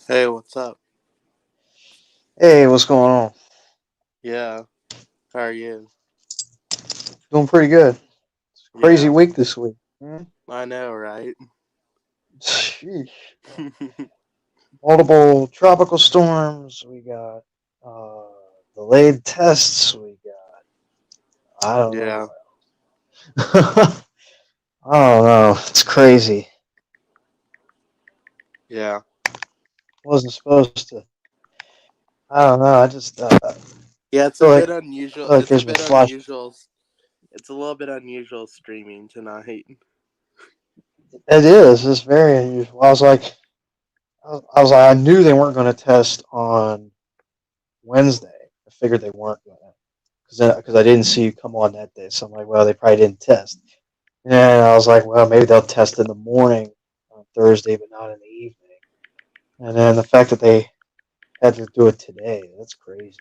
Hey, what's up? Hey, what's going on? Yeah, how are you? Doing pretty good. Crazy Yeah, week this week. I know, right? Sheesh. Multiple tropical storms. We got uh, delayed tests. We got I don't know. Yeah, I don't know. It's crazy. yeah, Wasn't supposed to. I don't know. I just yeah. It's a feel bit like unusual. feel like It's a there's been bit flash. unusual. It's a little bit unusual streaming tonight. It is. It's very unusual. I knew they weren't going to test on Wednesday. I figured they weren't going to. Because I didn't see you come on that day. So I'm like, well, they probably didn't test. And I was like, well, maybe they'll test in the morning on Thursday, but not in the evening. And then the fact that they had to do it today, that's crazy.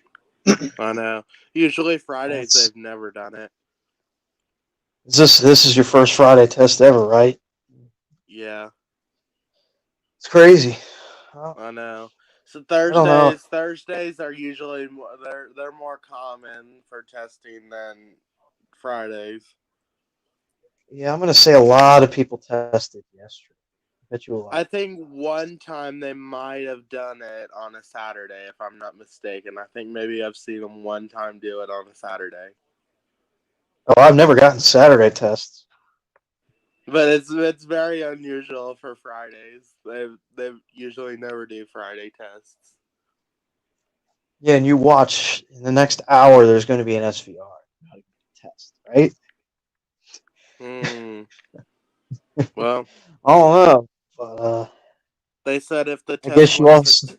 I know. Usually Fridays That's they've never done it. this is your first Friday test ever, right? Yeah, It's crazy. I I know. So don't know. Thursdays are usually they're more common for testing than Fridays. Yeah, I'm gonna say a lot of people tested yesterday. I bet you a lot. I think one time they might have done it on a Saturday, if I'm not mistaken. I think maybe I've seen them one time do it on a Saturday, Oh, I've never gotten Saturday tests. but it's very unusual for Fridays. They usually never do Friday tests. Yeah, and you watch in the next hour. There's going to be an SVR test, right? Hmm. Well, I don't know, but they said if the I guess you also.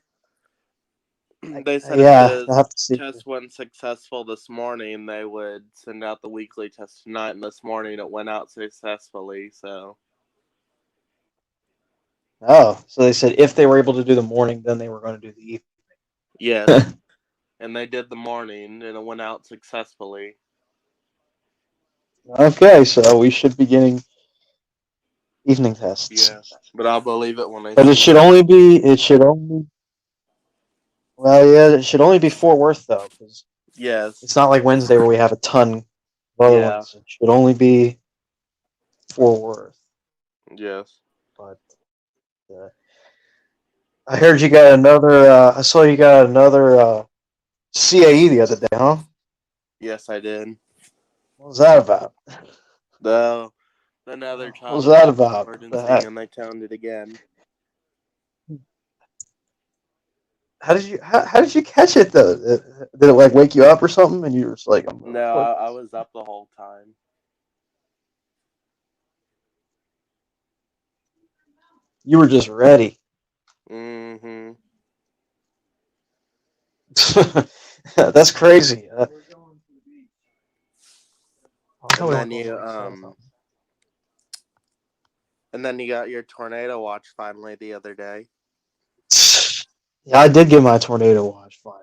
they said if Yeah, the I have to see. test went successful this morning, they would send out the weekly test tonight. And this morning it went out successfully. So Oh, so they said if they were able to do the morning, then they were going to do the yes, evening. and they did the morning, and it went out successfully. Okay, so we should be getting evening tests, Yeah, but I'll believe it when I but it see should it. only be. It should only. Well, yeah, it should only be Fort Worth though, because Yes. it's not like Wednesday where we have a ton of other Yeah. ones. It should only be Fort Worth. Yes. But I heard you got another. I saw you got another CAE the other day, huh? Yes, I did. What was that about? The Another What was childhood that about? What the emergency, heck? and they toned it again. How did you catch it though? Did it like wake you up or something? And you were just like, I'm gonna No, report I this. was up the whole time. You were just ready. Mm-hmm. That's crazy. I'll tell And me then what going you on. Say something. got your tornado watch finally the other day. Yeah, I did get my tornado watch finally.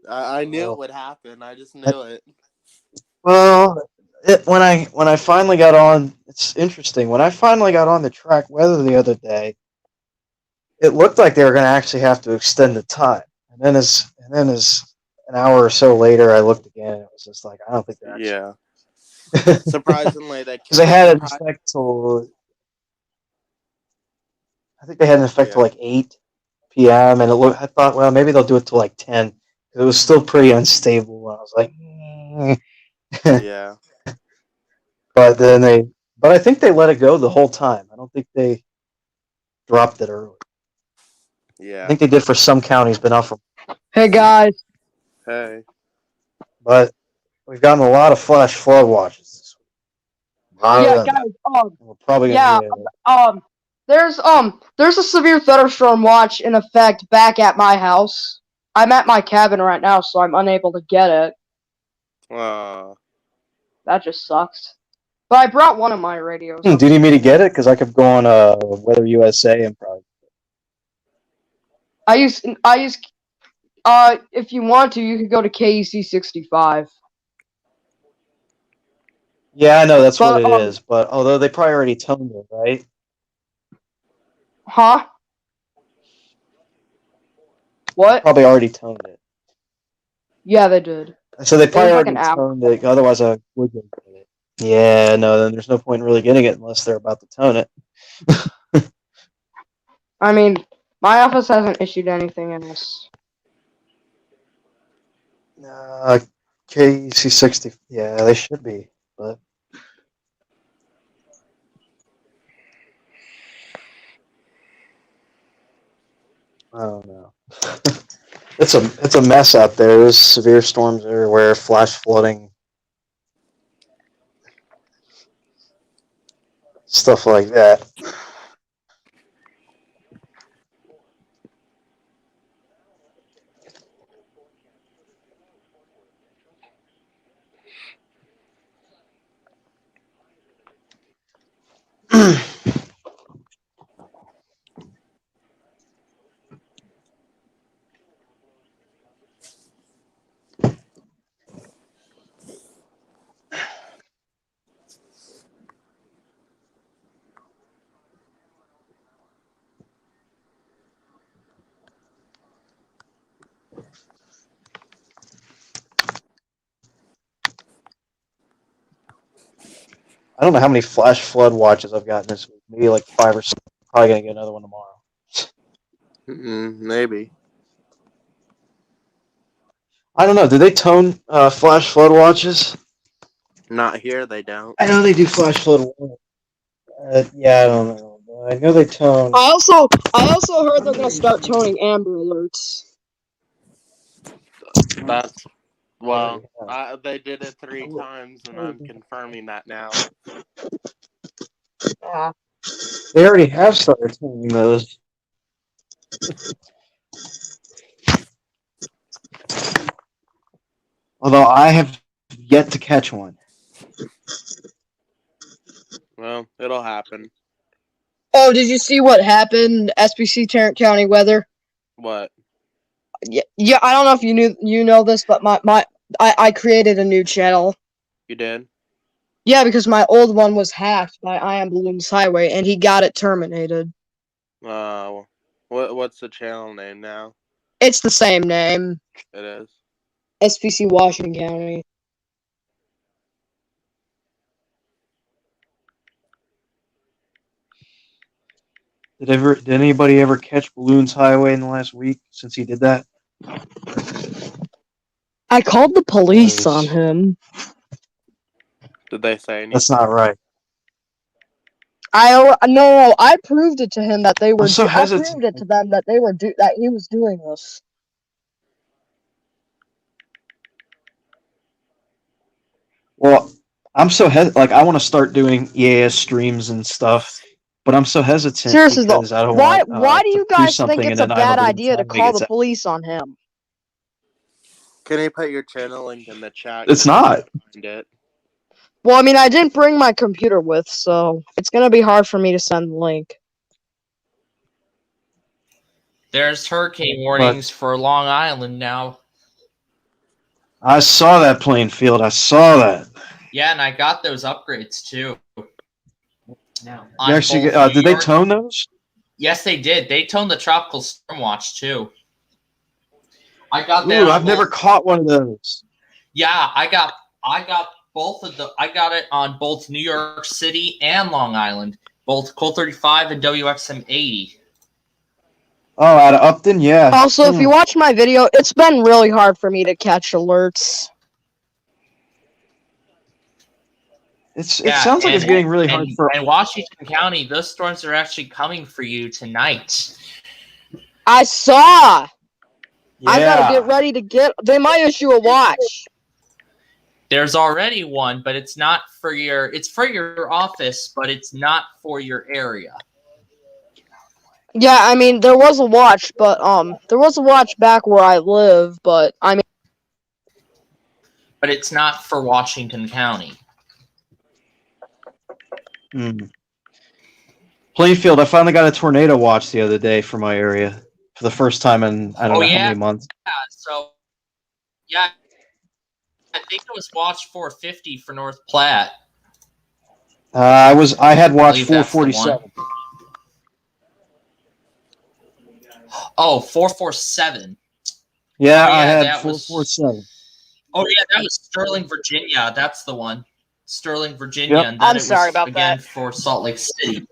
I knew it Well, would happen. I just I, knew it. well, when I finally got on, it's interesting. When I finally got on the track weather the other day, it looked like they were going to actually have to extend the time. And then as an hour or so later, I looked again, and it was just like I don't think they're actually Yeah. because Surprisingly, they they kept. had it in effect till I think they had it in effect till Yeah. like 8 p.m. and I thought, well, maybe they'll do it till like 10. It was still pretty unstable. I was like, Yeah. but then but I think they let it go the whole time. I don't think they dropped it early. I Yeah. think they did for some counties, but not for. Hey guys. Hey. But we've gotten a lot of flash flood watches this week. A lot of Yeah, them. guys. We're probably gonna Yeah. get. Um. There's a severe thunderstorm watch in effect back at my house. I'm at my cabin right now, so I'm unable to get it. Uh, That just sucks. But I brought one of my radios. Do you need me to get it? Because I could go on Weather USA and probably. I use. If you want to, you could go to KEC 65. Yeah, I know that's what But it is. But although they probably already toned it, right? huh? What? Probably already toned it. Yeah, they did. So they It probably was like an already hour. toned it. Otherwise, I would get it. Yeah, no, then there's no point in really getting it unless they're about to tone it. I mean, my office hasn't issued anything else. KC60. Yeah, they should be, but I don't know. It's a mess out there. There's severe storms everywhere, flash flooding, stuff like that. I don't know how many flash flood watches I've gotten this week. Maybe like 5 or 6. Probably gonna get another one tomorrow. Maybe. I don't know. Do they tone flash flood watches? Not here, they don't. I know they do flash flood. Yeah, I don't know. But I know they tone. I also heard they're gonna start toning Amber Alerts. That's well. They did it 3 times, and I'm confirming that now. Yeah. They already have started toning those. Although I have yet to catch one. Well, it'll happen. Oh, did you see what happened? SBC Tarrant County weather. What? Yeah. I don't know if you know this, but I created a new channel. You did? Yeah, because my old one was hacked by I Am Balloons Highway, and he got it terminated. What's the channel name now? It's the same name. It is. SBC Washington County. Did anybody ever catch Balloons Highway in the last week since he did that? I called the police on him. Did they say anything? That's not right. No, I proved it to him that they were. I'm so I hesitant. proved it to them that they were that he was doing this. Well, I'm so like I want to start doing EAS streams and stuff, but I'm so hesitant Seriously because though, I don't why want do you do guys something think it's and a then I'm bad Balloons idea to Highway call gets the out. police on him? Can you put your channel link in the chat? It's not. Find it. Well, I mean, I didn't bring my computer with, so it's gonna be hard for me to send the link. There's hurricane warnings for Long Island now. I saw that playing field. I saw that. Yeah, and I got those upgrades too. You actually, did they tone those? Yes, they did. They toned the tropical storm watch too. I got that. Ooh, I've never caught one of those. Yeah, I got both of the. I got it on both New York City and Long Island, both Colt 35 and WXM 80. Oh, out of Upton, yeah. Also, if you watch my video, it's been really hard for me to catch alerts. It sounds like it's getting really hard for. And Washington County, those storms are actually coming for you tonight. I saw. Yeah. I gotta get ready to get. They might issue a watch. There's already one, but it's not for your. It's for your office, but it's not for your area. Yeah, I mean, there was a watch, but there was a watch back where I live, but I mean. But it's not for Washington County. Plainfield, I finally got a tornado watch the other day for my area for the first time in I don't know how many months. Yeah, so yeah, I think it was watch 450 for North Platte. I had watch 447. Oh, 447. Yeah, Oh, I yeah, had that was- 447. Oh yeah, that was Sterling, Virginia. That's the one. Sterling, Virginia, Yep. and then I'm it was sorry about again that. for Salt Lake City.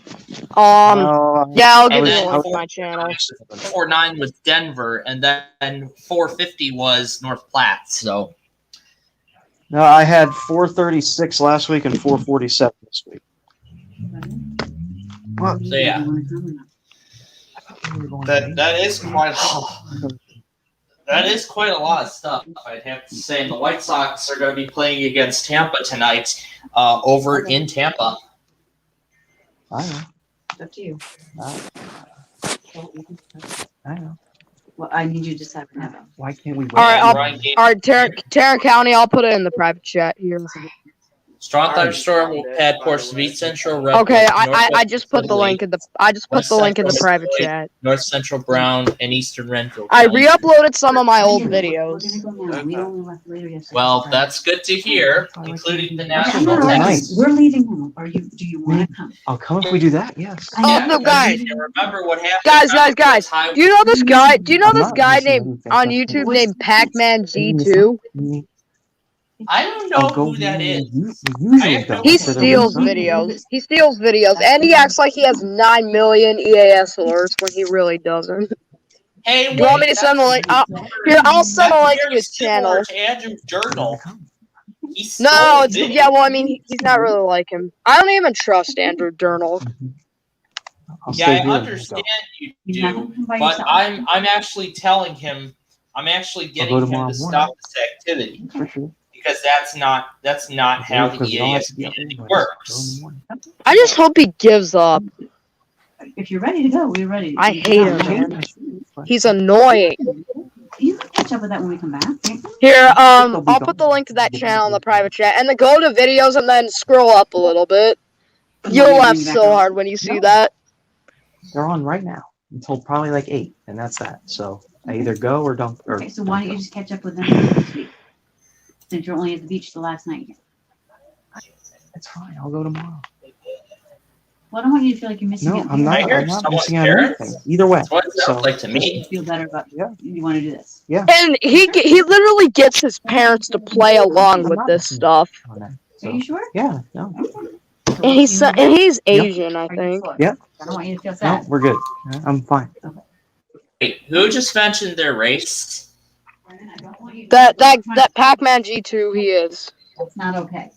Yeah, I'll give And you then a link to my channel. 449 was Denver, and then 450 was North Platte. So No, I had 436 last week and 447 this week. What? So, yeah. that is quite that is quite a lot of stuff, I'd have to say. And the White Sox are going to be playing against Tampa tonight, over in Tampa. I know. It's up to you. I know. Well, I need you to decide what happens. Why can't we? All right, And I'll- Ryan Gates- All right, Tarrant County, I'll put it in the private chat here. Strong I thunderstorm found it, had by towards the way. Beach Central. Okay, I Northwest just put the Italy, link in the private chat. North Central Brown, and Eastern Renville. I County. re-uploaded some of my old We're gonna videos. go now. We only left later yesterday. Well, that's good to hear, including the national No, text. we're leaving now. Do you want to come? I'll come if we do that. Yes. I Oh, know. no, because guys. you can remember what happened. Guys, Remember guys. the time- Do you know this guy? Do you know I'm this not guy missing named anything. on YouTube What's named the Pac-Man G2? I don't know I'll go who that is. Usually I don't. He Instead of steals losing. videos. He steals videos, and he acts like he has 9 million EAS alerts when he really doesn't. Hey, Do you want me to send the link? Here, I'll send a link to his channel. To Andrew Journal. He No, stole it's videos. yeah. Well, I mean, he's not really like him. I don't even trust Andrew Journal. I'll Yeah, stay I here. understand you You're not do, gonna come by but yourself. I'm actually telling him, I'm actually I'll getting go him tomorrow to stop this activity For sure. because that's not how the Because y'all have EAS to be up community anyway, so go in works. the morning. I just hope he gives up. If you're ready to go, we're ready. I hate him, No, man. He's annoying. You can catch up with that when we come back. Here, I'll put the link to that channel in the private chat, and then go to videos and then scroll up a little bit. You'll laugh so hard when you see that. They're on right now until probably like 8, and that's that. So I either go or don't. Or Okay, so why don't you just catch up with them this week? Since you're only at the beach the last night. It's fine. I'll go tomorrow. Well, I don't want you to feel like you're missing No, out. I'm not. I hear I'm not someone's missing out on parents. anything. Either way. That's what it sounds So like to You me. feel better about Yeah. you want to do this. And he literally gets his parents to play along with this stuff. on that. Are So you sure? yeah, no, And he's Asian, I Are you think. sure? Yeah. I don't want you to feel no, sad. we're good. I'm fine. Wait, who just mentioned their race? I don't want you to- That Pac-Man G2 he is. That's not okay.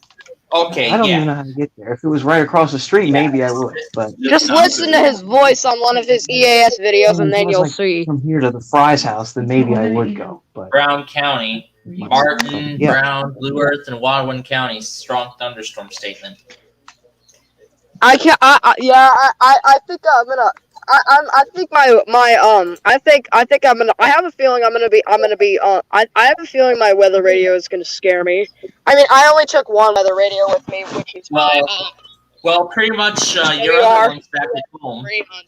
Okay, I don't yeah. even know how to get there. If it was right across the street, maybe I would. But Just listen to his voice on one of his EAS videos, and then you'll see. from here to the Fry's house, then maybe I would go. But Brown County, Martin, Yeah. Brown, Blue Earth, and Wildwood counties. Strong thunderstorm statement. I can't. I think I'm gonna. I think I'm gonna. I have a feeling I'm gonna be. I have a feeling my weather radio is gonna scare me. I mean, I only took one weather radio with me, which is Well, pretty much your you other are. one's back at home. 300.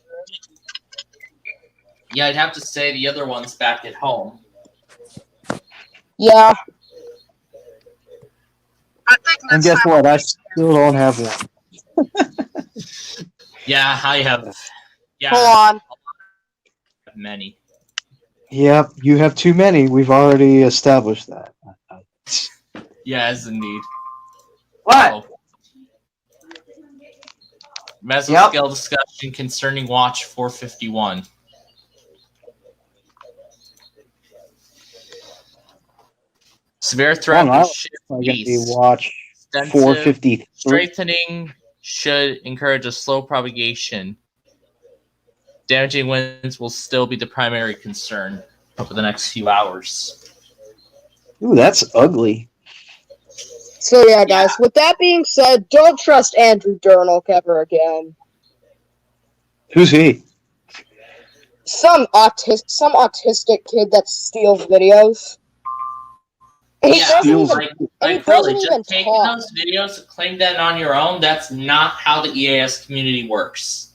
Yeah, I'd have to say the other one's back at home. Yeah. I think and guess what? I still don't have one. Yeah, I have. Yeah, Hold on. many. Yep, you have too many. We've already established that. Yes, indeed. What? Oh. Mesoscale discussion concerning Watch 451. Severe threat Long of Island shift I'm gonna be east. watch Extensive 453. strengthening should encourage a slow propagation. Damaging winds will still be the primary concern over the next few hours. Ooh, that's ugly. So yeah, guys. With that being said, don't trust Andrew Journal ever again. Who's he? Some autistic kid that steals videos. And he Yeah, doesn't steals- even. like, and he like really, doesn't even just taking talk. those videos and claim that on your own, that's not how the EAS community works.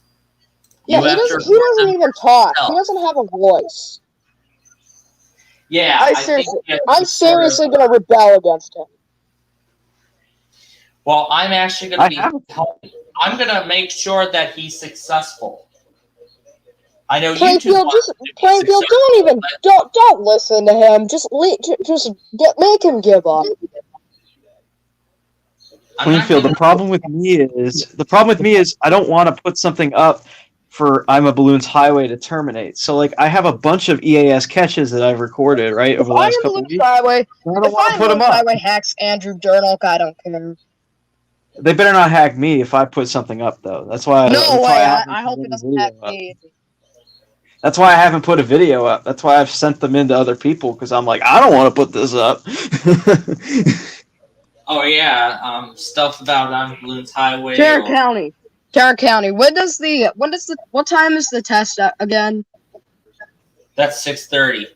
Yeah, You he have to doesn't. He report doesn't them even talk. yourself. He doesn't have a voice. Yeah, I think seriously- that I'm you sort of- seriously gonna rebel against him. Well, I'm actually going I to have be. I'm going to make sure that he's successful. I know YouTube Plainfield, wants just it to be Plainfield, successful, but don't listen to him. Make him give up. I'm not Plainfield, giving the problem with me is I don't want to put something up for I'm a Balloons Highway to terminate. So like I have a bunch of EAS catches that I've recorded right over the last couple of weeks. Highway, I don't want to put them up. Highway hacks Andrew Durnock, I don't care. They better not hack me if I put something up though. That's why. No That's way. why I haven't I put hope it any doesn't video hack up. me. That's why I haven't put a video up. That's why I've sent them in to other people because I'm like I don't want to put this up. Oh yeah, stuff about on Balloons Highway. Tarrant County. What time is the test again? That's 6:30.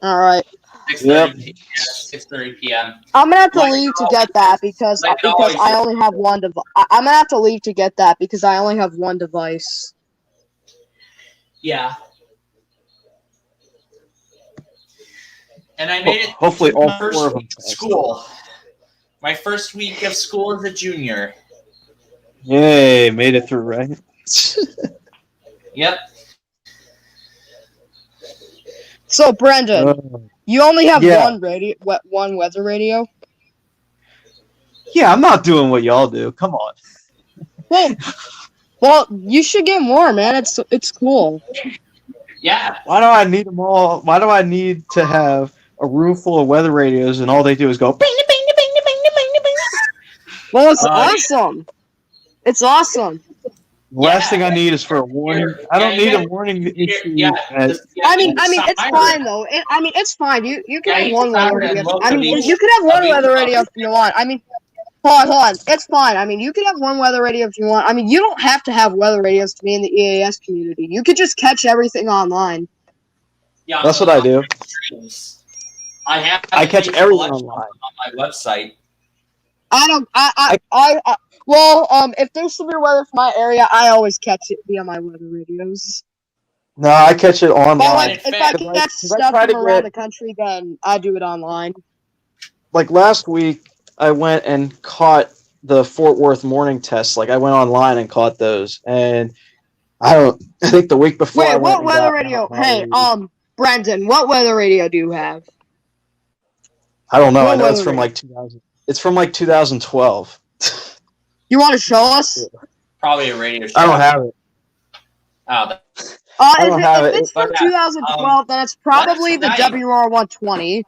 All right. 6:30. 6:30 p.m. I'm gonna have to Like leave to always get that is. because Like always I is. only have one device. I'm gonna have to leave to get that because I only have one device. Yeah. And I made it. Hopefully to all my first 4 of them week of test. school. My first week of school as a junior. Yay, made it through, right? Yep. So Brendan, you only have yeah. one weather radio. Yeah, I'm not doing what y'all do. Come on. Well, you should get more, man. It's cool. Yeah. Why do I need them all? Why do I need to have a room full of weather radios and all they do is go bing, bing, bing, bing, bing, bing, bing, bing. Well, it's awesome. It's awesome. Last thing I need is for a warning. I don't need a warning issue. I mean, it's fine though. It's fine. You can have one weather radio. You can have one weather radio if you want. Hold on. It's fine. You can have one weather radio if you want. You don't have to have weather radios to be in the EAS community. You could just catch everything online. Yeah, that's what I do. I catch everything online on my website. Well, if there's severe weather for my area, I always catch it via my weather radios. No, I catch it online. But if I catch stuff from around the country, then I do it online. Like last week, I went and caught the Fort Worth morning tests. Like I went online and caught those, and I think the week before. Wait, what weather radio? Hey, Brendan, what weather radio do you have? I don't know. I know it's from like 2000. It's from like 2012. You want to show us? Probably a radio show. I don't have it. Oh, if it's from 2012, then it's probably the WR120.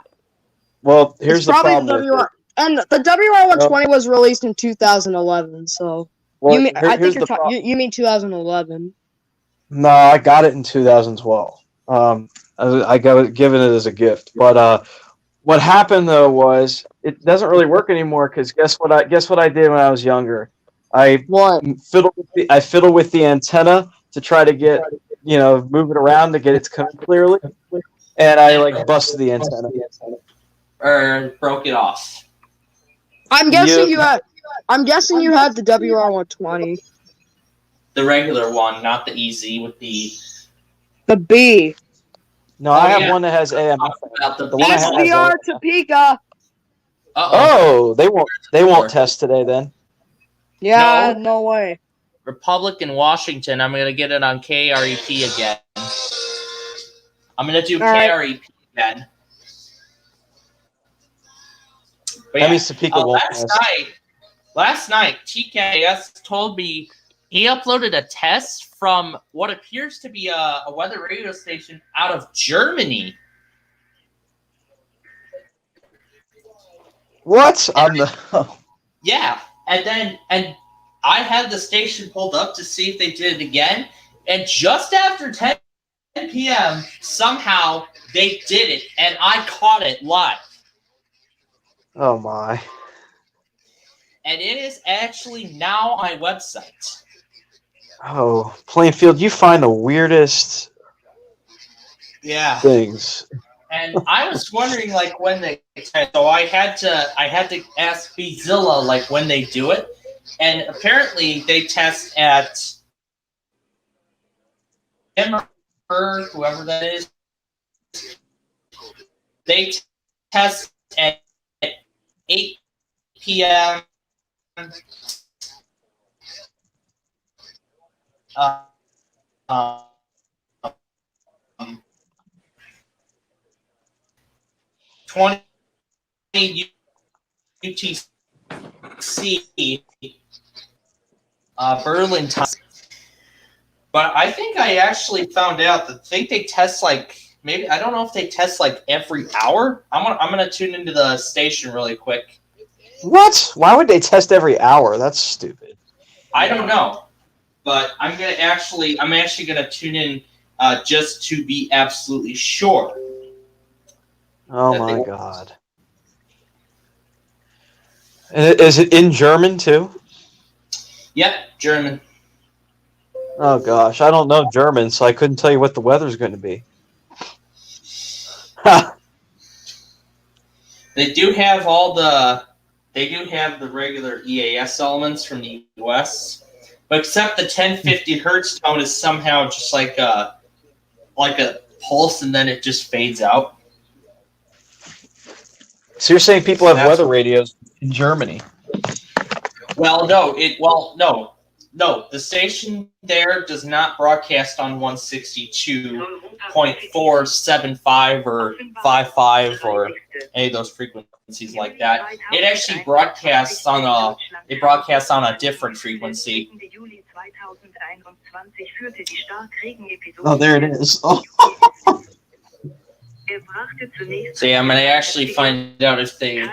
Well, here's the problem. And the WR120 was released in 2011, so well, you mean 2011. No, I got it in 2012. I got given it as a gift. But what happened though was it doesn't really work anymore because guess what I did when I was younger? I fiddle with the antenna to try to get move it around to get it to come clearly, and I busted the antenna or broke it off. I'm guessing you have the WR120. The regular one, not the EZ with the B. No, I have one that has AM. The one SBR Topeka. Oh, they won't test today then. Yeah, no way. Republic in Washington. I'm gonna get it on KREP again. I'm gonna do KREP again. But that means Topeka won't test. Last night, TKS told me he uploaded a test from what appears to be a weather radio station out of Germany. What? Yeah, and I had the station pulled up to see if they did it again, and just after 10 p.m., somehow they did it, and I caught it live. Oh my. And it is actually now on my website. Oh, Plainfield, you find the weirdest things. And I was wondering, when they test, so I had to ask Bezilla, when they do it. And apparently they test at whoever that is. They test at 8 p.m. 20 UTC Berlin time. But I think I actually found out that they test like maybe I don't know if they test like every hour. I'm gonna tune into the station really quick. What? Why would they test every hour? That's stupid. I don't know, but I'm actually gonna tune in just to be absolutely sure. Oh my god! And is it in German too? Yep, German. Oh gosh, I don't know German, so I couldn't tell you what the weather's going to be. Ha! They do have the regular EAS elements from the US, but except the 1050 hertz tone is somehow just like a pulse, and then it just fades out. So you're saying people have weather radios in Germany? Well, no. The station there does not broadcast on 162.475 or 55 or any of those frequencies like that. It actually broadcasts on a different frequency. Oh, there it is. Oh. So yeah, I'm gonna actually find out if they.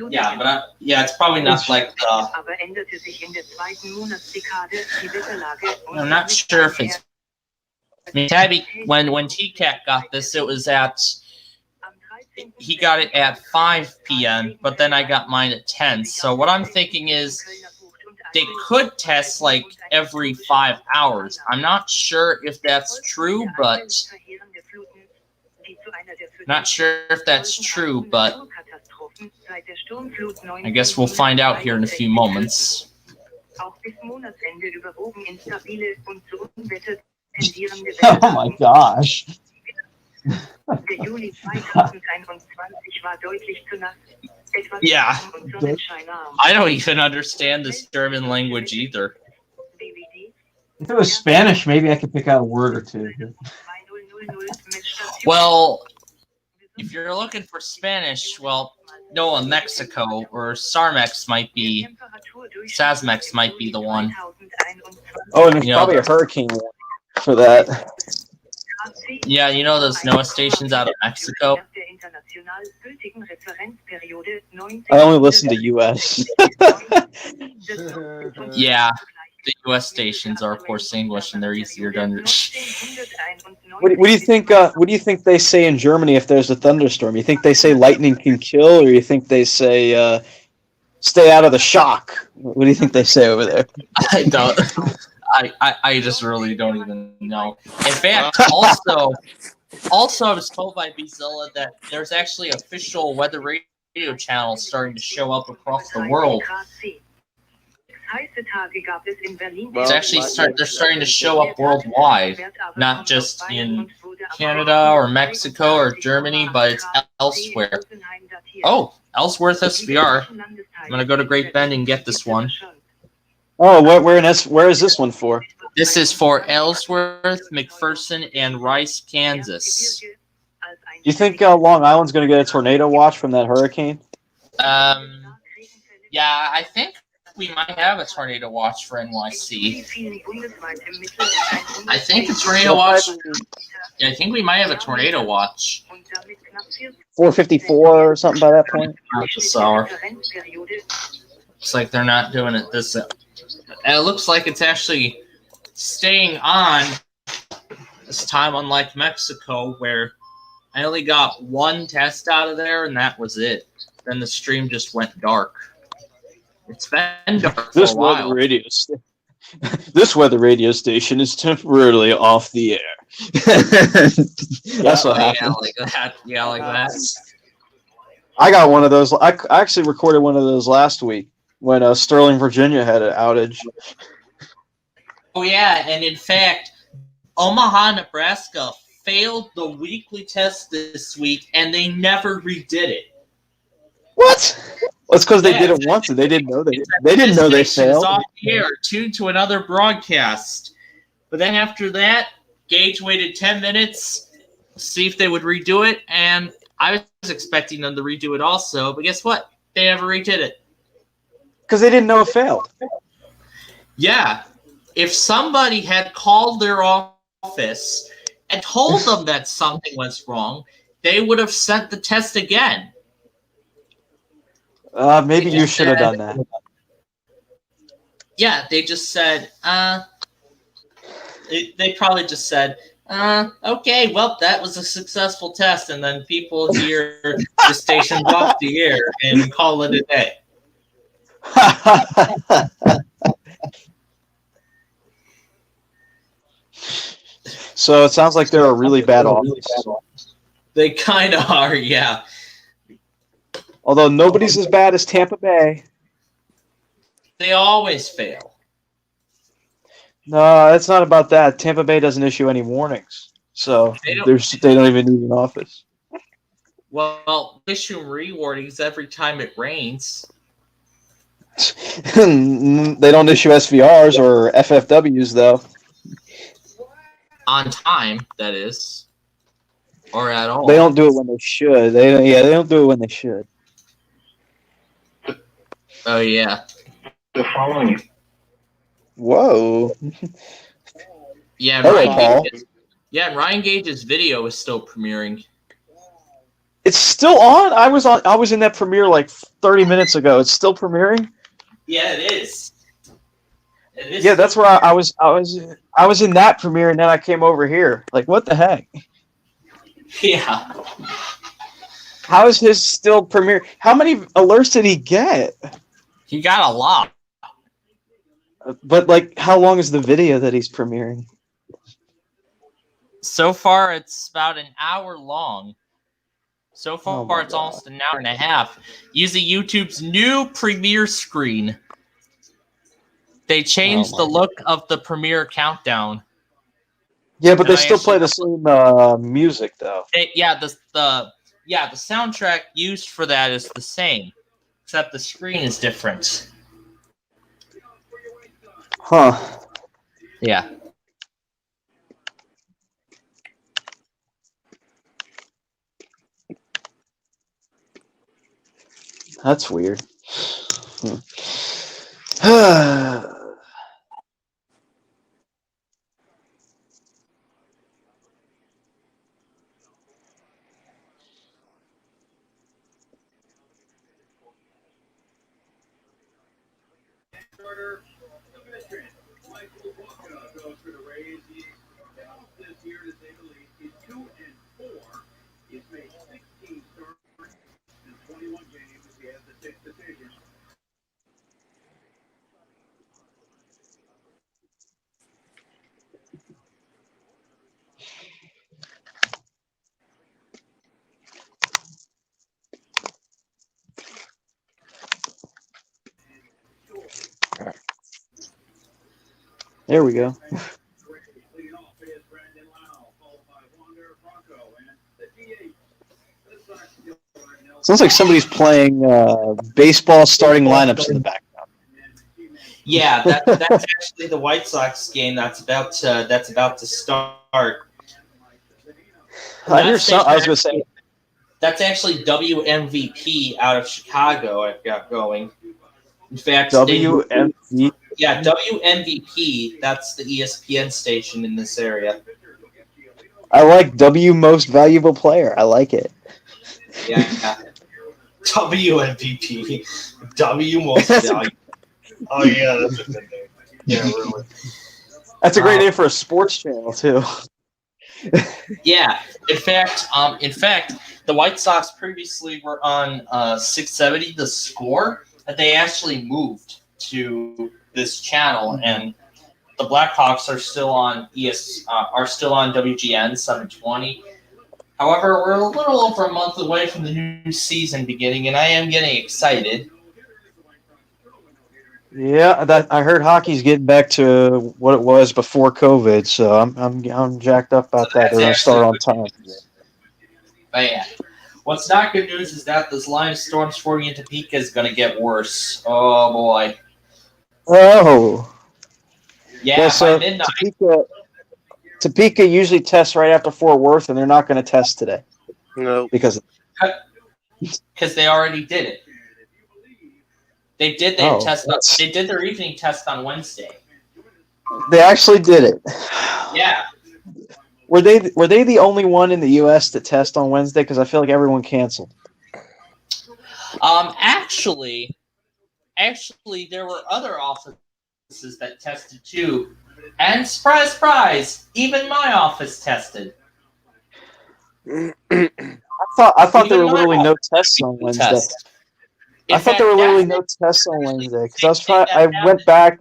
Yeah, but it's probably not like the. I'm not sure if it's. I mean, Tabby, when T-Cat got this, it was at. He got it at 5 p.m., but then I got mine at 10. So what I'm thinking is, they could test like every 5 hours. I'm not sure if that's true, but I guess we'll find out here in a few moments. Oh my gosh. Yeah. I don't even understand this German language either. If it was Spanish, maybe I could pick out a word or two. Well, if you're looking for Spanish, well, Noah Mexico or Sasmex might be the one. Oh, and there's probably a hurricane warning for that. Yeah, you know those NOAA stations out of Mexico? I only listen to US. Yeah, the US stations are of course English and they're easier to understand. What do you think? What do you think they say in Germany if there's a thunderstorm? You think they say lightning can kill, or you think they say stay out of the shock? What do you think they say over there? I don't. I just really don't even know. In fact, also I was told by Bizilla that there's actually official weather radio channels starting to show up across the world. It's actually they're starting to show up worldwide, not just in Canada or Mexico or Germany, but it's elsewhere. Oh, Ellsworth SVR. I'm gonna go to Great Bend and get this one. Oh, where is this one for? This is for Ellsworth, McPherson, and Rice, Kansas. You think Long Island's going to get a tornado watch from that hurricane? Yeah, I think we might have a tornado watch for NYC. I think a tornado watch. Yeah, I think we might have a tornado watch. 454 or something by that point. Not this hour. Looks like they're not doing it this. And it looks like it's actually staying on this time, unlike Mexico, where I only got one test out of there, and that was it. Then the stream just went dark. It's been dark for a while. This weather radio station is temporarily off the air. That's what happened. Yeah, like that. Yeah, like that. I got one of those. I actually recorded one of those last week when Sterling, Virginia had an outage. Oh, yeah, and in fact, Omaha, Nebraska failed the weekly test this week, and they never redid it. What? Well, it's because they did it once, and they didn't know they didn't know they failed. Off the air, tuned to another broadcast. But then after that, Gage waited 10 minutes, see if they would redo it, and I was expecting them to redo it also, but guess what? They never redid it. Because they didn't know it failed. Yeah. If somebody had called their office and told them that something was wrong, they would have sent the test again. Maybe you should have done that. Yeah, they just said, they probably just said, okay, well, that was a successful test, and then people hear the station's off the air and call it a day. So it sounds like they're a really bad office. They kind of are, yeah. Although nobody's as bad as Tampa Bay. They always fail. No, it's not about that. Tampa Bay doesn't issue any warnings, so they don't even need an office. Well, issue re-warnings every time it rains. They don't issue SVRs or FFWs though. On time, that is, or at all. They don't do it when they should. They don't do it when they should. Oh yeah. The following. Whoa. Yeah, Hello, Paul. Ryan Gage's video is still premiering. It's still on. I was in that premiere like 30 minutes ago. It's still premiering. Yeah, it is. Yeah, that's where I was in that premiere, and then I came over here. Like, what the heck? Yeah. How is his still premiere? How many alerts did he get? He got a lot. But like, how long is the video that he's premiering? So far, it's about an hour long. So far, it's almost an hour and a half. Using YouTube's new premiere screen. They changed the look of the premiere countdown. Yeah, but they still play the same music, though. The soundtrack used for that is the same, except the screen is different. Huh. Yeah. That's weird. There we go. Sounds like somebody's playing baseball starting lineups in the background. Yeah, that's actually the White Sox game that's about to start. I was going to say. That's actually WMVP out of Chicago. I've got going. In fact, WMVP. Yeah, WMVP. That's the ESPN station in this area. I like W Most Valuable Player. I like it. Yeah. WMVP. W Most Valuable. Oh yeah, that's a good name. Yeah, really. That's a great name for a sports channel too. Yeah. In fact, the White Sox previously were on 670 The Score, but they actually moved to this channel, and the Blackhawks are still on WGN 720. However, we're a little over a month away from the new season beginning, and I am getting excited. Yeah, I heard hockey's getting back to what it was before COVID, so I'm jacked up about that. They're gonna start on time. But yeah. What's not good news is that this line of storms forming in Topeka is going to get worse. Oh boy. Oh. Yeah, so by midnight. Topeka usually tests right after Fort Worth, and they're not going to test today No. because they already did it. They did their test. that's- They did their evening test on Wednesday. they actually did it. Yeah. Were they the only one in the U.S. to test on Wednesday? Because I feel like everyone canceled. Actually, there were other offices that tested too, and surprise, surprise, even my office tested. I thought there Even were my literally no office tests on Wednesday. test. I thought there were literally no tests on Wednesday because I went back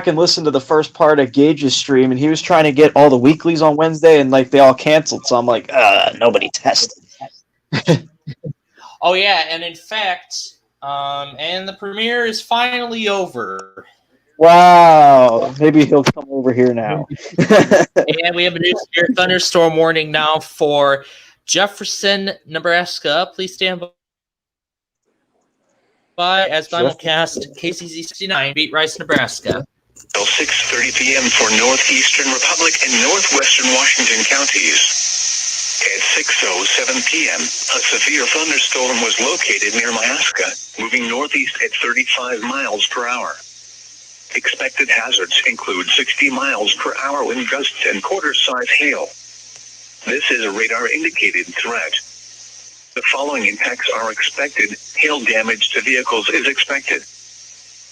and listened to the first part of Gage's stream, and he was trying to get all the weeklies on Wednesday, and like they all canceled. So I'm like, nobody tested. Oh yeah, and in fact, and the premiere is finally over. Wow, maybe he'll come over here now. And we have a new severe thunderstorm warning now for Jefferson, Nebraska. Please stand by as simulcast KCZ 69, Beat Rice, Nebraska. Till 6:30 p.m. for northeastern Republic and northwestern Washington counties. At 6:07 p.m., a severe thunderstorm was located near Mayaska, moving northeast at 35 miles per hour. Expected hazards include 60 miles per hour wind gusts and quarter-size hail. This is a radar-indicated threat. The following impacts are expected. Hail damage to vehicles is expected.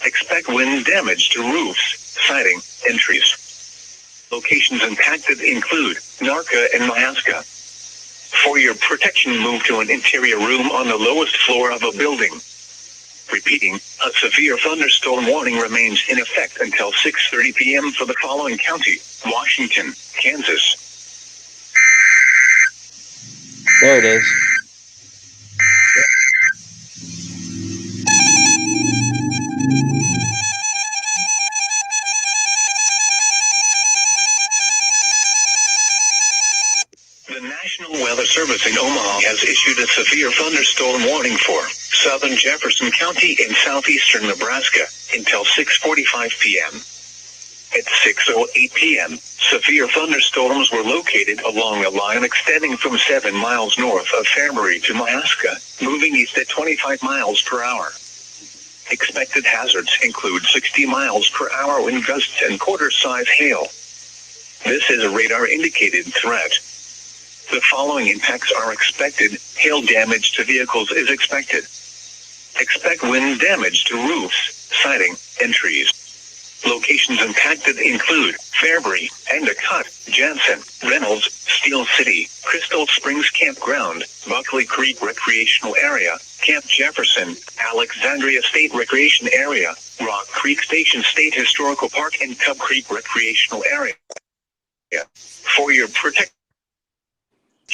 Expect wind damage to roofs, siding, and trees. Locations impacted include Narca and Mayaska. For your protection, move to an interior room on the lowest floor of a building. Repeating, a severe thunderstorm warning remains in effect until 6:30 p.m. for the following county: Washington, Kansas. There it is. The National Weather Service in Omaha has issued a severe thunderstorm warning for southern Jefferson County and southeastern Nebraska until 6:45 p.m. At 6:08 p.m., severe thunderstorms were located along a line extending from 7 miles north of Fairbury to Mayaska, moving east at 25 miles per hour. Expected hazards include 60 miles per hour wind gusts and quarter-size hail. This is a radar-indicated threat. The following impacts are expected. Hail damage to vehicles is expected. Expect wind damage to roofs, siding, and trees. Locations impacted include Fairbury, Endicott, Jansen, Reynolds, Steel City, Crystal Springs Campground, Buckley Creek Recreational Area, Camp Jefferson, Alexandria State Recreation Area, Rock Creek Station State Historical Park, and Cub Creek Recreational Area. For your protection,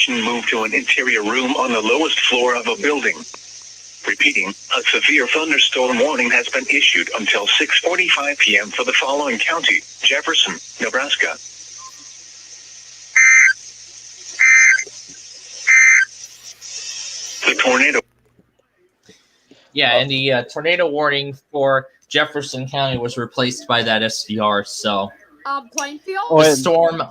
move to an interior room on the lowest floor of a building. Repeating, a severe thunderstorm warning has been issued until 6:45 p.m. for the following county: Jefferson, Nebraska. The tornado. Yeah, and the tornado warning for Jefferson County was replaced by that SDR. So Plainfield. the storm,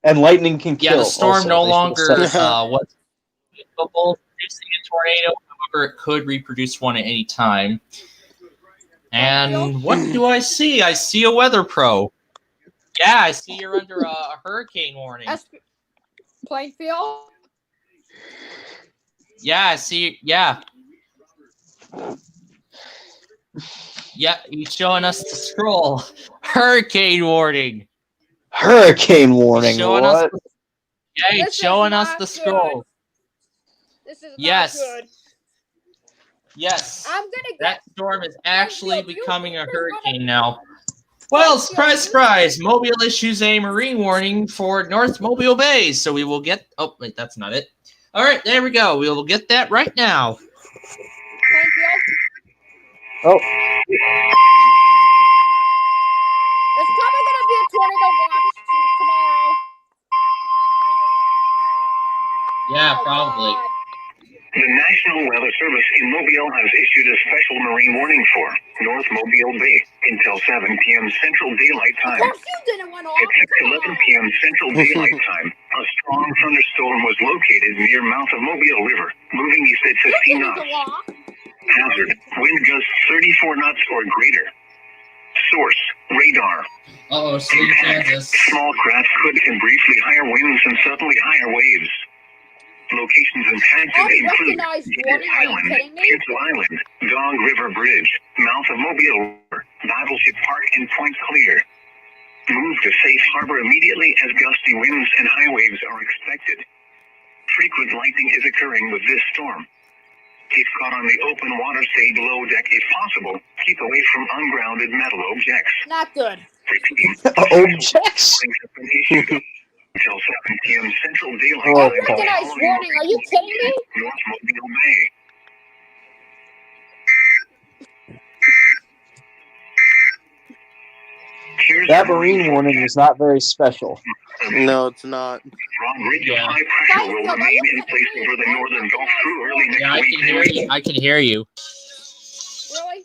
and lightning can kill. the storm also. no They longer should have said that. was capable of producing a tornado. However, it could reproduce one at any time. And what do I see? I see a weather pro. Yeah, I see you're under a hurricane warning. Plainfield. Yeah, I see. Yeah. Yeah, he's showing us the scroll. Hurricane warning. Hurricane warning. Showing What? He's showing us the scroll. This is Yes. not good. Yes. I'm gonna That storm is actually becoming a hurricane now. Well, Well, surprise, surprise. Mobile issues a marine warning for North Mobile Bay. So we will get... Oh, wait, that's not it. All right, there we go. We will get that right now. Plainfield. Oh, It's probably gonna be a tornado watch tomorrow. Yeah, Oh, probably. God. The National Weather Service in Mobile has issued a special marine warning for North Mobile Bay until 7 p.m. Central Daylight Of Time. course you didn't went off. At 6:11 p.m. Central Daylight Time, a strong thunderstorm was located near mouth of Mobile River, moving east at 15 You didn't knots. go off. Hazard, wind gusts 34 knots or greater. Source, radar. Uh-oh, Sweet Impact, Kansas. small craft could and briefly higher winds and suddenly higher waves. Locations impacted include Unrecognized Deer warning, are you Island, kidding me? Pencil Island, Dog River Bridge, mouth of Mobile River, Battleship Park, and Point Clear. Move to safe harbor immediately as gusty winds and high waves are expected. Frequent lightning is occurring with this storm. If caught on the open water, stay below deck if possible. Keep away from ungrounded metal objects. Not good. Repeating, Objects. warnings have been issued until 7 p.m. Central Daylight Oh, Time. Unrecognized warning, are you kidding me? North Mobile Bay. Here's That the marine warning is not very special. No, it's not. Strong ridge of Yeah. high pressure will Guys, remain are you in place kidding me? over the northern Gulf through early next Yeah, I week. can hear you. I can hear you. Really?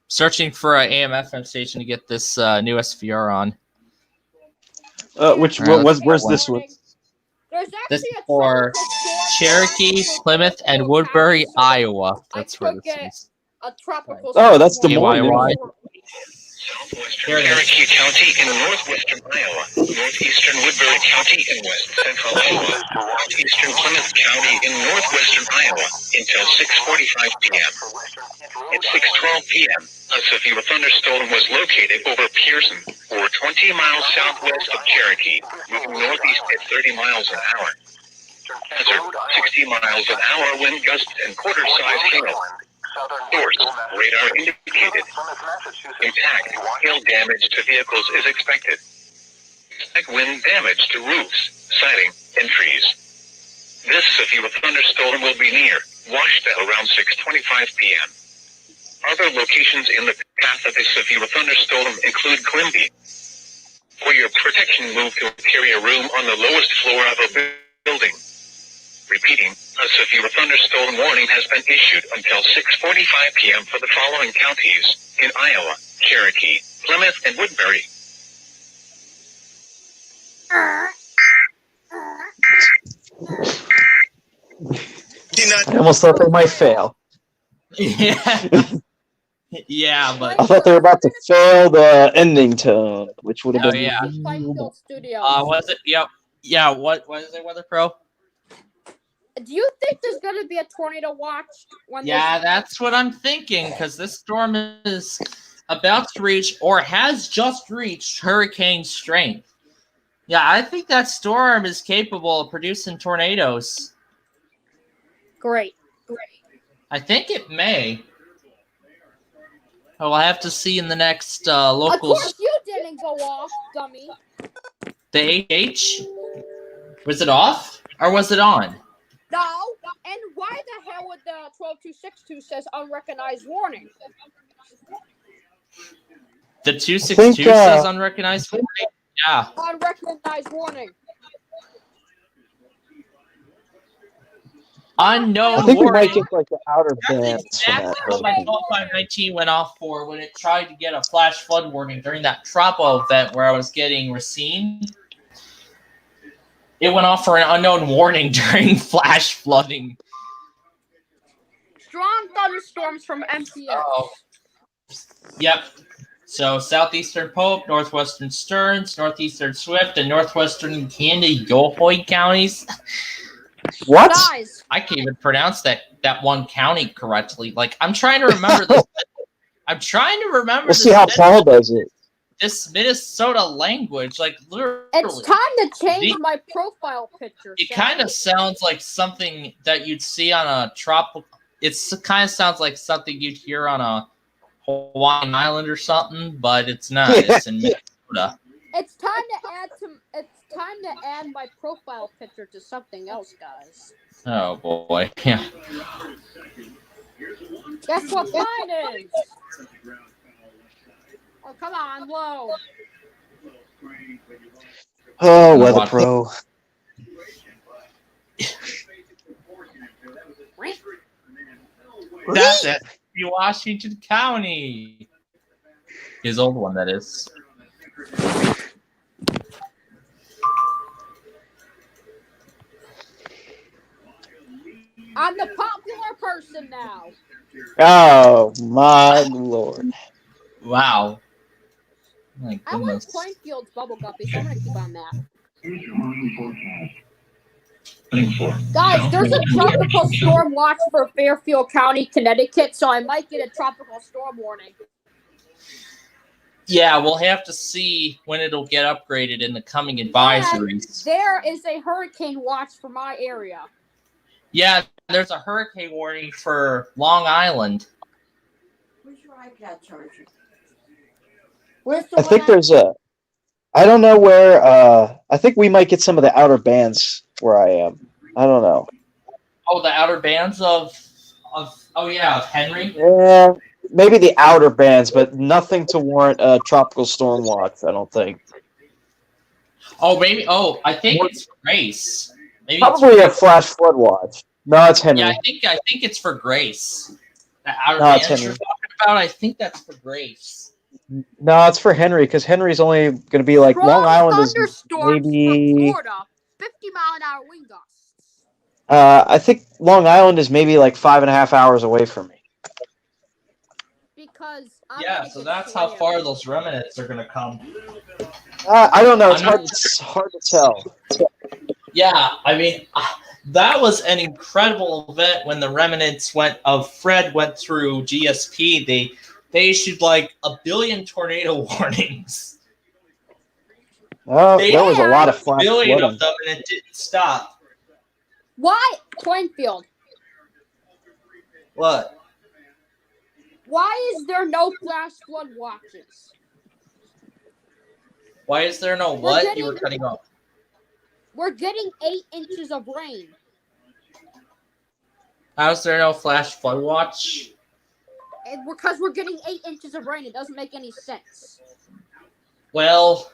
Searching for an AM/FM station to get this new SVR on. Where's this one? There's This actually a for tropical storm Cherokee, going Plymouth, and through Woodbury, Arizona. Iowa. That's where took this it. is. A tropical Oh, that's Des storm Moines. KYY. Southwestern Cherokee County in northwestern Iowa, northeastern Woodbury County in west central Iowa, southeastern Plymouth County in northwestern Iowa until 6:45 p.m. At 6:12 p.m., a severe thunderstorm was located over Pearson, or 20 miles southwest of Cherokee, moving northeast at 30 miles an hour. Hazard, 60 miles an hour wind gusts and quarter-size hail. Source, radar indicated. Impact, hail damage to vehicles is expected. Expect wind damage to roofs, siding, and trees. This severe thunderstorm will be near Washita around 6:25 p.m. Other locations in the path of the severe thunderstorm include Quimby. For your protection, move to a carrier room on the lowest floor of a building. Repeating, a severe thunderstorm warning has been issued until 6:45 p.m. for the following counties in Iowa, Cherokee, Plymouth, and Woodbury. I almost thought they might fail. Yeah. Yeah, but I thought they were about to fail the ending tone, which would have Oh, been yeah. Plainfield Studios. was it? Yep. Yeah. What is it, Weather Pro? Do you think there's gonna be a tornado watch when Yeah, that's what I'm thinking, because this storm is about to reach or has just reached hurricane strength. Yeah, I think that storm is capable of producing tornadoes. Great. I think it may. We'll have to see in the next Of locals. course you didn't go off, dummy. The AH? Was it off or was it on? No. And why the hell would the 12262 says unrecognized warning? The 262 says unrecognized warning? Yeah. Unrecognized warning. Unknown I think we warning. might get like the outer That's bands from that. exactly what my 12519 went off for when it tried to get a flash flood warning during that Tropo event where I was getting Racine. It went off for an unknown warning during flash flooding. Strong thunderstorms from MTS. Oh. Yep. So southeastern Pope, northwestern Stearns, northeastern Swift, and northwestern Canada-Yohoy counties. What? Guys, I can't even pronounce that one county correctly. Like, I'm trying to remember this. I'm trying to remember We'll see how Paul does it. this Minnesota language. Like, literally. it's time to change my profile picture. It Sally. kind of sounds like something that you'd see on a tropical. It kind of sounds like something you'd hear on a Hawaiian island or something, but it's not. It's in Minnesota. It's time to add my profile picture to something else, guys. Oh boy. Yeah. Guess what mine is? Oh, come on, low. Oh, Weather Pro. That's it. Washington County. His old one, that is. I'm the popular person now. Oh my lord! Wow. My I like goodness. Plainfield's bubble guppy, so I'm gonna keep on that. Guys, there's a tropical storm watch for Fairfield County, Connecticut, so I might get a tropical storm warning. Yeah, we'll have to see when it'll get upgraded in the coming advisories. And there is a hurricane watch for my area. Yeah, there's a hurricane warning for Long Island. Where's your iPad charger? I think there's a. I don't know where. I think we might get some of the outer bands where I am. I don't know. Oh, the outer bands of Henry. Yeah, maybe the outer bands, but nothing to warrant a tropical storm watch. I don't think. Oh, maybe. Oh, I think it's for Grace. Maybe Probably a flash flood watch. No, it's Henry. Yeah, I think it's for Grace. The outer No, it's bands you're Henry. talking about, I think that's for Grace. No, it's for Henry because Henry's only going to be like Long Island is thunderstorms maybe. for Florida, 50-mile-an-hour wind gusts. I think Long Island is maybe like 5.5 hours away from me. Because So that's how far those remnants are going to come. I don't know. It's hard to tell. Yeah, I mean, that was an incredible event when the remnants of Fred went through GSP. They issued like 1 billion tornado warnings. There was a lot of flash billion flooding. of them, and it didn't stop. Why, Plainfield? What? Why is there no flash flood watches? Why is there no what? You were cutting off. We're getting 8 inches of rain. How's there no flash flood watch? Because we're getting 8 inches of rain. It doesn't make any sense. Well,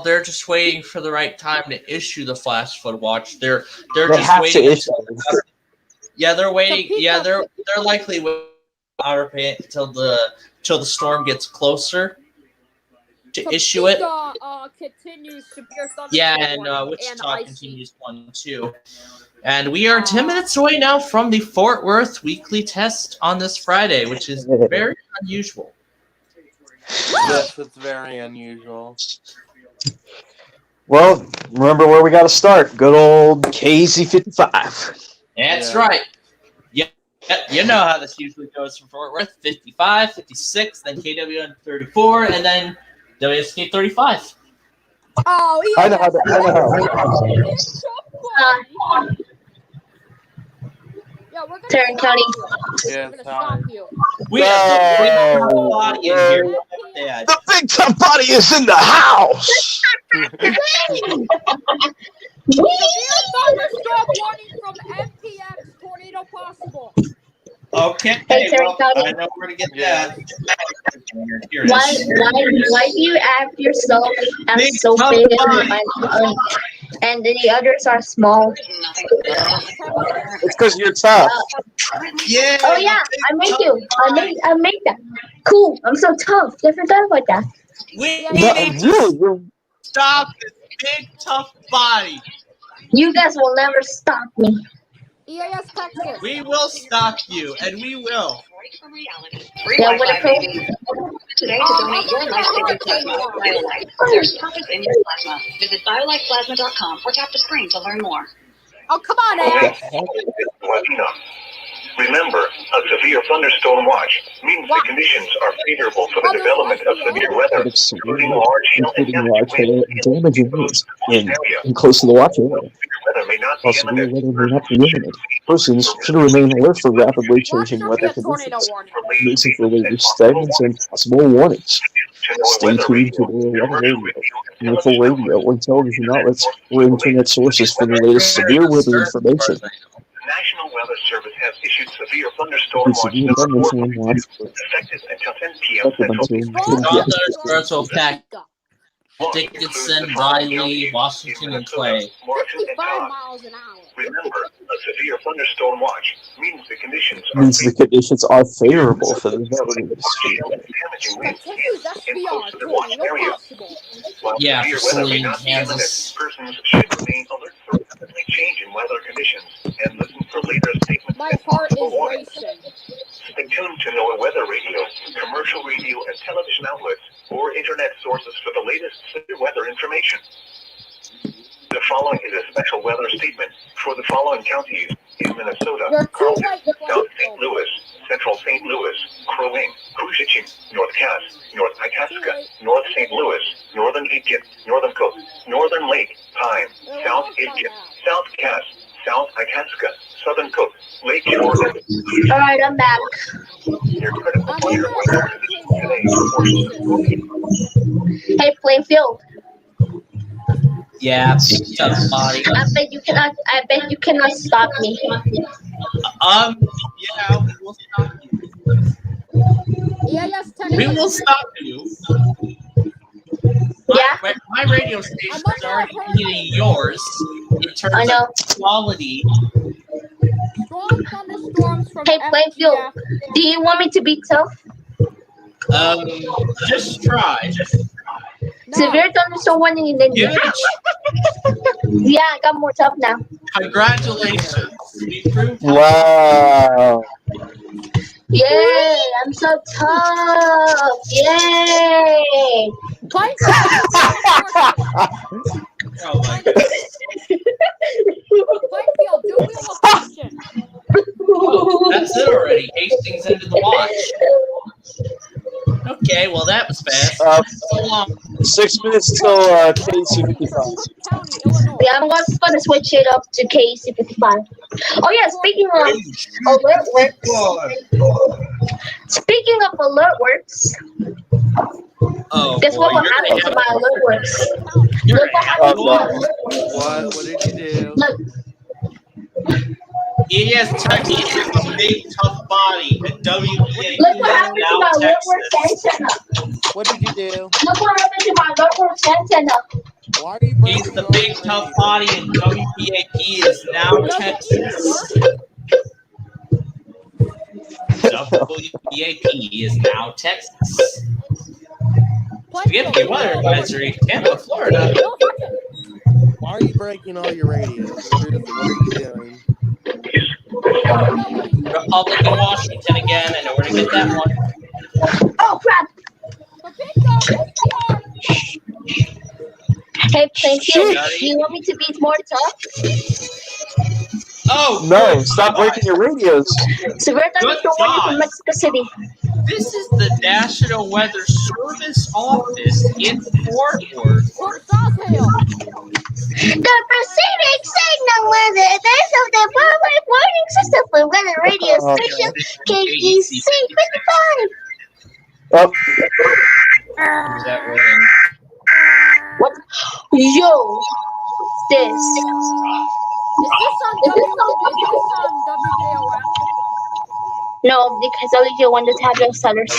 they're just waiting for the right time to issue the flash flood watch. They're just waiting. To issue. Yeah, they're waiting. Yeah, they're likely waiting until the storm gets closer to issue it. Continues severe thunderstorm Yeah, and Wichita continues one too. And we are 10 minutes away now from the Fort Worth weekly test on this Friday, which is very unusual. Yes, it's very unusual. Well, remember where we got to start. Good old KZ55. That's right. Yeah, you know how this usually goes from Fort Worth. 55, 56, then KWN 34, and then WSK 35. Oh, yeah. I know how. It's so funny. Yeah, we're gonna Tarrant County. Yes, We're gonna stop you. We have the big body in here. Dad. The big tough body is in the house. Severe thunderstorm warning from MPX tornado possible. Okay, Hey, Terry, well, I know where to get that. Here it is. Why do you act yourself as Big so tough big body. and the others are small? It's because you're tough. Yeah. Oh yeah, I made that. Cool. I'm so tough. Never thought about that. We No, need to you're stop this big tough body. You guys will never stop me. EAS Texas. We will stop you, and we will. Yeah, what if Today to donate your life-saving plasma, BioLife. There's purpose in your plasma. Visit biolifeplasma.com or tap the screen to learn more. Oh, come on, Ash. Remember, a severe thunderstorm watch means the conditions are favorable for the development of severe weather, including large hail and damaging winds and close to the watch area. weather may not be While severe imminent. weather may not be imminent, persons should remain alert for rapidly changing Watch weather out for a tornado conditions, warning. listen for later statements and possible warnings. Stay tuned to the weather radio, local radio, or television outlets, or internet sources for the latest severe weather information. The National Weather Service has issued severe thunderstorm The watch severe number 4, thunderstorm watch effective until 10 p.m. effective Central. until 10 p.m. Thunderstorms pack Dickinson, Riley, Washington, and Clay. 55 miles an hour. Remember, a severe thunderstorm watch means the conditions are favorable for the weather industry. damaging winds Texas in SPR close to the watch tornado area. possible. While Yeah, severe for weather may Saline, not be imminent, Kansas. persons should remain alert for rapidly changing weather conditions and listen for later statements My and heart possible is warnings. racing. Stay tuned to NOAA Weather Radio, commercial radio and television outlets, or internet sources for the latest severe weather information. The following is a special weather statement for the following counties in Minnesota: You're too Carlton, white, South St. Louis, Central St. Louis, Crow Wing, Cruciching, North Cass, North Itasca, North St. Louis, Northern Aitkin, Northern Coast, Northern Lake, Pine, South Aitkin, South Cass, South Itasca, Southern Coast, Lake Shore, and Alright, I'm back. your critical I'm fire over at Hurricane Zone, Texas. Hey, Plainfield. Yeah, big tough body. I bet you cannot stop me. Yeah, we will stop you. EAS 10. We will stop you. My radio station is already beating yours in terms of quality. Strong thunderstorms from Hey, Plainfield, do you want me to be tough? Just try. Severe thunderstorm warning in India. Yeah, I got more tough now. Congratulations. We proved Wow. Yay, I'm so tough. Yay. Oh my goodness. Plainfield, do wheel of fortune. Oh, that's it already. Hastings ended the watch. Okay, well that was fast. So long. 6 minutes till KC 55. Yeah, I'm just gonna switch it up to KC 55. Oh yeah, speaking of alert works. Speaking of alert works. Oh, guess boy, what happened to my alert works? Look what happened to my alert works. What did you do? Look. ES Texas is a big tough body, and WPA Look what happened to now my alert Texas. works antenna. What did you do? Look what happened to my alert works antenna. Why are you He's the big tough body, and WPAP is now Texas. WPAP is now Texas. We have the weather advisory, Tampa, Florida. Why are you breaking all your radios? Seriously, what are you doing? Republic in Washington again. I know where to get that one. Oh crap! Hey, Plainfield, do you want me to be more tough? Oh no! Stop breaking your radios. Severe thunderstorm warning from Mexico City. This is the National Weather Service office in Fort Worth. The preceding signal was a test of the forward warning system for weather radio station KEC 55. Oh. Who's that rolling? What? Yo, this. Is this on WJOM? No, because WJOM doesn't have no sellers.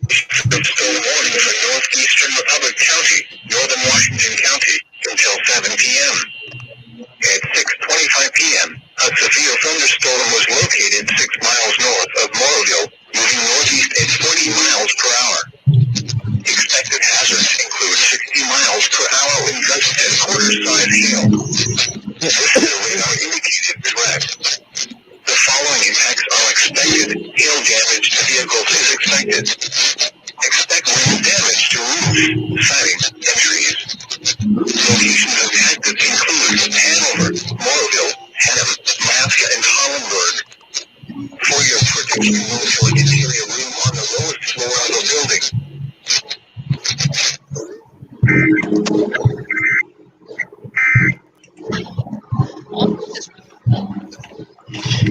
Storm warning for northeastern Republic County, northern Washington County, until 7 p.m. At 6:25 p.m., a severe thunderstorm was located 6 miles north of Morroville, moving northeast at 40 miles per hour. Expected hazards include 60 miles per hour wind gusts and quarter-size hail. This is a radar-indicated threat. The following impacts are expected. Hail damage to vehicles is expected. Expect wind damage to roofs, siding, and trees. Locations affected include Hanover, Morroville, Hannum, Nebraska, and Hollenberg. For your protection, move to an interior room on the lowest floor of the building.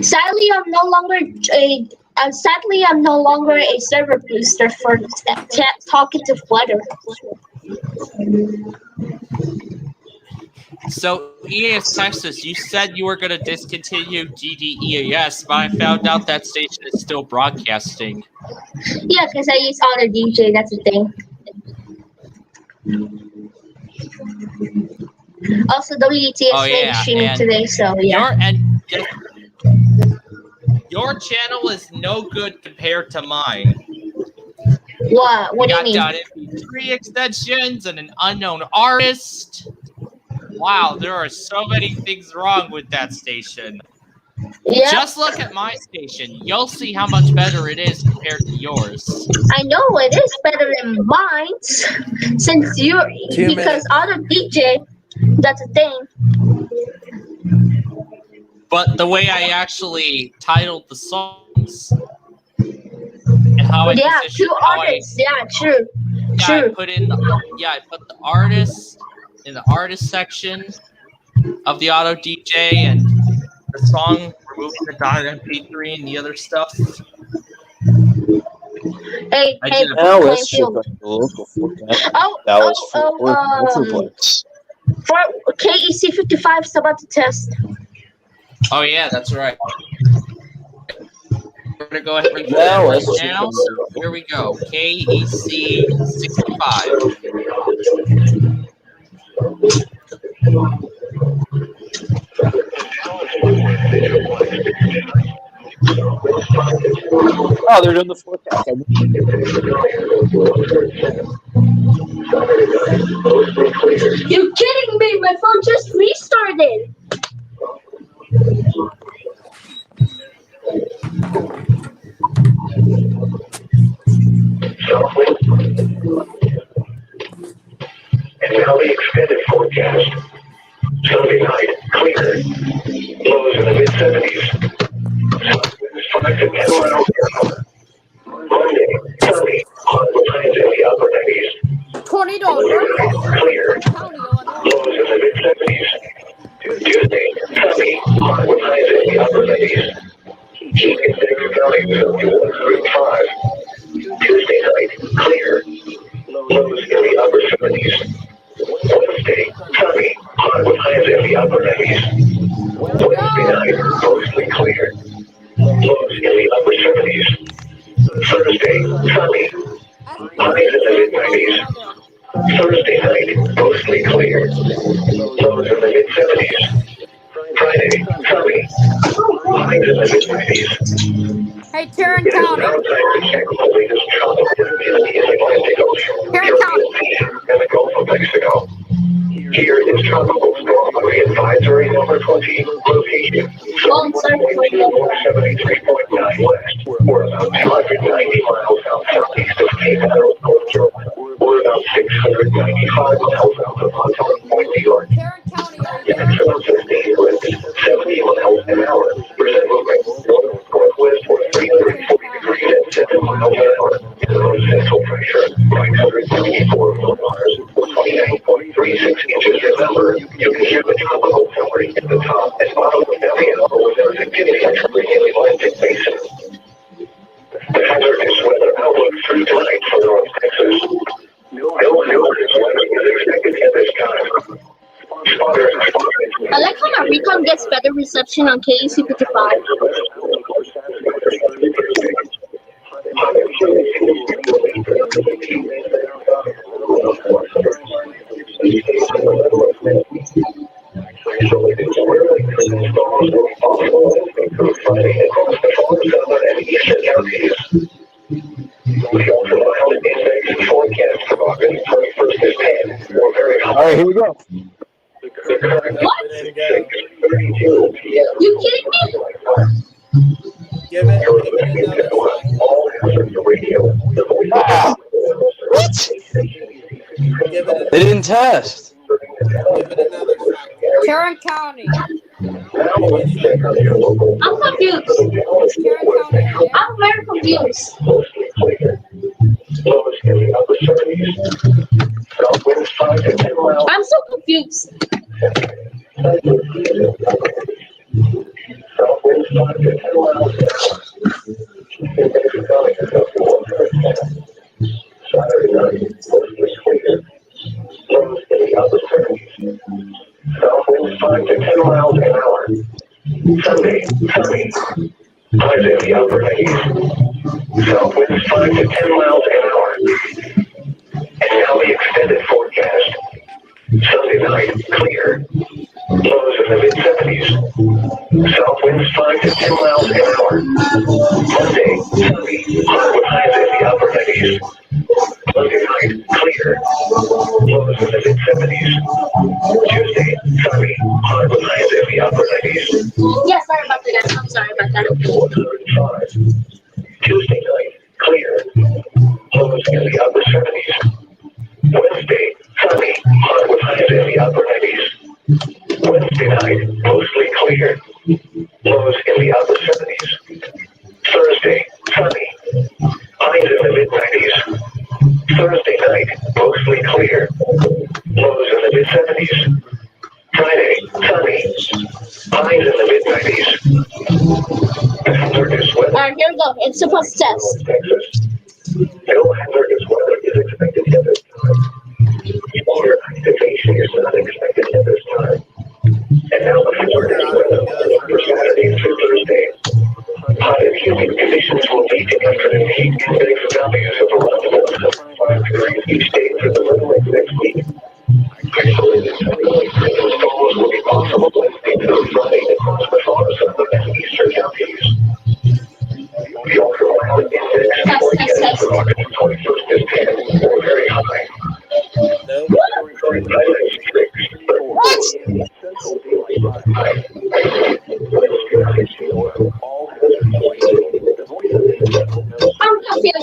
Sadly, I'm no longer a server booster for talkative weather. So, EAS Texas, you said you were going to discontinue DDEAS, but I found out that station is still broadcasting. Yeah, because I use Auto DJ, that's the thing. Also, WTS Oh, may be yeah, streaming and today, so yeah. Your channel is no good compared to mine. What? What do you got mean? down MP3 extensions and an unknown artist. Wow, there are so many things wrong with that station. Yeah. Just look at my station. You'll see how much better it is compared to yours. I know it is better than mine, since you're because other DJ. That's a thing. But the way I actually titled the songs and how I positioned, two artists. True. Yeah, True. I put the artist in the artist section of the auto DJ and the song removing the .mp3 and the other stuff. Hey, now let's check on the local forecast. Dallas Fort Worth Metroplex. For KEC 55 is about to test. Oh yeah, that's right. We're gonna go ahead and now right now. So here we go. KEC 65. Oh, they're doing the forecast. You're kidding me! My phone just restarted. And now the extended forecast. Sunday night, clear. Lows in the mid-70s. 5 to 10 miles per hour. Monday, sunny. Hot with highs in the upper 90s. Tornado. Clear. Lows in the mid-70s. Tuesday, sunny. Hot with highs in the upper 90s. Heat index values up to 105. Tuesday night, clear. Lows in the upper 70s. Wednesday, sunny. Hot with highs in the upper 90s. Wednesday night, mostly clear. Lows in the upper 70s. Thursday, sunny. Highs in the mid-90s. Thursday night, mostly clear. Lows in the mid-70s. Friday, sunny. Highs in the mid-90s. Hey, Tarrant County. Tarrant County. And the Gulf of Mexico. Here is tropical storm advisory number 20, location 73.9 west. We're about 290 miles southeast of Cape Hatteras, we're about 695 miles south of Montauk Point, New York. Maximum sustained winds 70 miles an hour. Percent movement northwest for 340 degrees at 7 miles an hour. Central pressure 974 millibars with 29.36 inches. Remember, you can hear the tropical summary at the top and bottom of the over there's activity in the Atlantic Basin. The hazardous weather outlook through tonight for North Texas. No hazardous weather is expected at this time. I like how my recon gets better reception on KEC 55. All right, here we go. What? You kidding me? Give it another What? They didn't test. Tarrant County. I'm confused. I'm very confused. I'm so confused. Southwinds 5 to 10 miles an hour. Sunday, sunny. Highs in the upper 90s. Southwinds 5 to 10 miles an hour. And now the extended forecast. Sunday night, clear. Lows in the mid-70s. South winds 5 to 10 miles an hour. Monday, sunny. Hot with highs in the upper 90s. Monday night, clear. Lows in the mid-70s. Tuesday, sunny. Hot with highs in the upper 90s. Yeah, sorry about that. I'm sorry about that. 105. Tuesday night, clear. Lows in the upper 70s. Wednesday, sunny. Hot with highs in the upper 90s. Wednesday night, mostly clear. Lows in the upper 70s. Thursday, sunny. Highs in the mid-90s. Thursday night, mostly clear. Lows in the mid-70s. Friday, sunny. Highs in the mid-90s. Hazardous weather. Alright, here we go. It's supposed to test. Texas. No hazardous weather is expected at this time. Water activation is not expected at this time. And now the hazardous weather for Saturday through Thursday. Hot and humid conditions will lead to afternoon heat index values of around 105 degrees each day for the middle of next week. Isolated thunderstorms will be possible Wednesday through Friday across the far southern and eastern counties. The ultraviolet index forecast for August 21st is 10 or very high. Nope.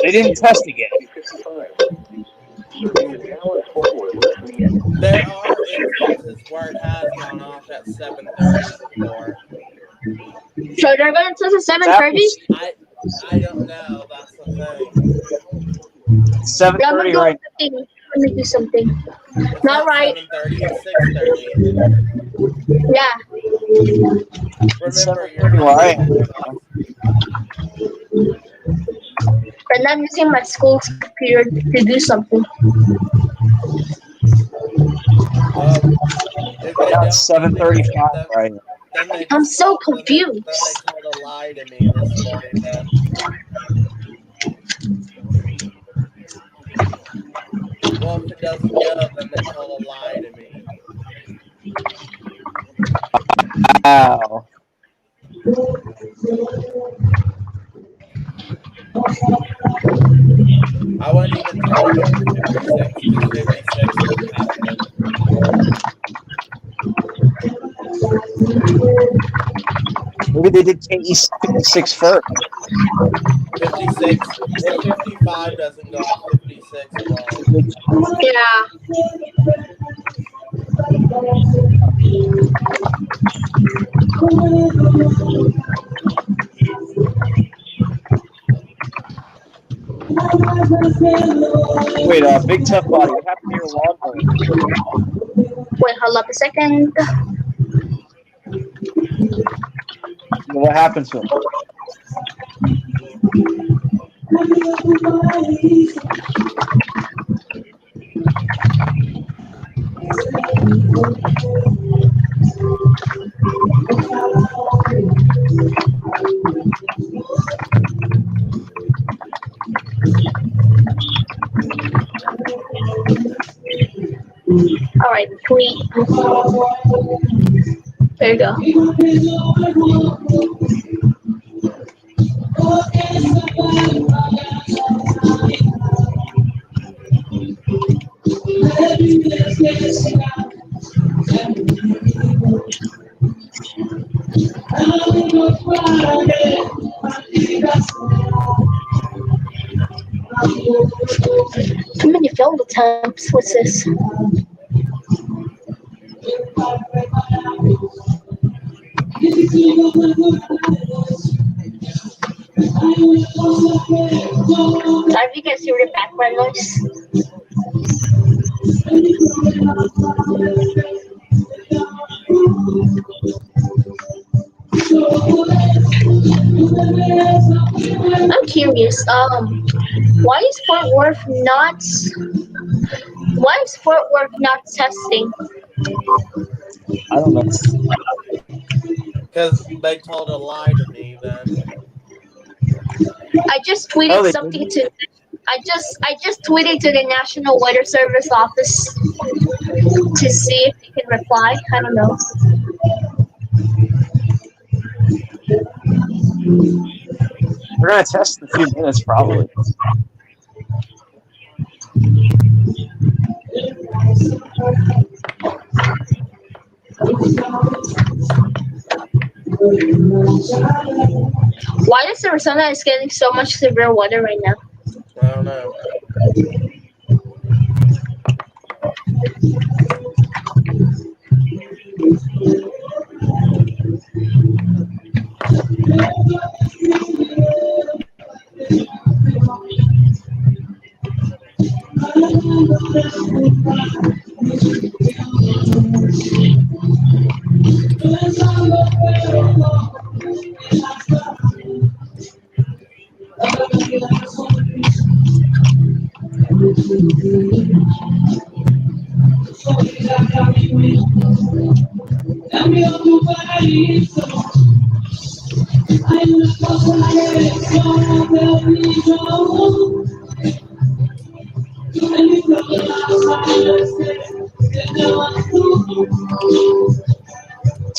They didn't test again. There are instances where it has gone off at 7:30 before. So they're going to test at 7:30? I don't know. That's the thing. 7:30 right. Let me do something. It's Not right. 7:30 and 6:30. Yeah. Remember, 7:30 where I am. And I'm using my school's computer to do something. About 7:35 right. I'm so confused. Then they told a lie to me this morning. Then. Well, if it doesn't go, then they told a lie to me. Wow. I wouldn't even tell you 56 because 56 wouldn't happen. Maybe they did KE 56 first. 56, well, 55 doesn't go off 56 wrong. Yeah. Wait, Big Tough Body, what happened to your lawnmower? Wait, hold up a second. What happened to him? All right, tweet. There you go. Too many film attempts. What's this? Sorry if you guys hear the background noise. I'm curious. Why is Fort Worth not testing? I don't know. Because they told a lie to me then. I just tweeted something to. I just tweeted to the National Weather Service office. to see if they can reply. I don't know. We're gonna test in a few minutes, probably. Why is Arizona is getting so much severe weather right now? I don't know.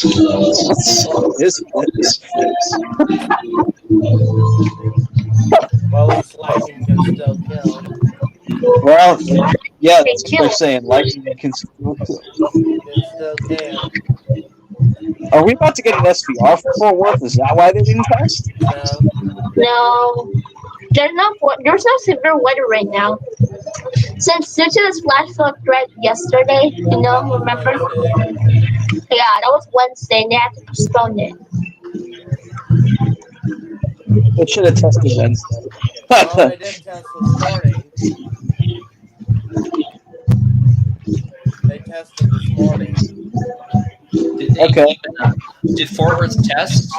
What song is this? Well, at least lightning can still kill. Well, yeah, that's what they're saying. Lightning can still kill. It still can. Are we about to get an SVR for Fort Worth? Is that why they didn't test? No. No, there's no severe weather right now. Since due to this flash flood threat yesterday, That was remember? Wednesday. Yeah, that was Wednesday, and they had to postpone it. They should have tested Wednesday. Well, they did test this morning. They tested this morning. Did they Okay. did Fort Worth test?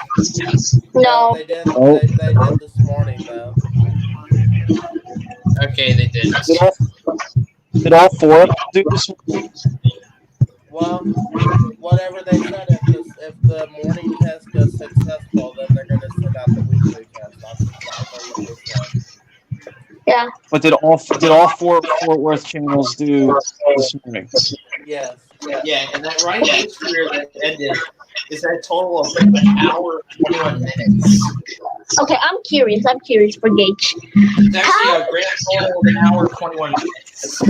No. They did. Oh. They did this morning though. Okay, they did. Did all four of them do this? Well, whatever they said, if the morning test goes successful, then they're going to send out the weekly test. I believe they said. Yeah. But did all four Fort Worth channels do this morning? Yes. Yeah, and that Ryan Gates career that ended is that total of an hour and 21 minutes. Okay, I'm curious for Gage. It's actually a grand total of an hour and 21 minutes.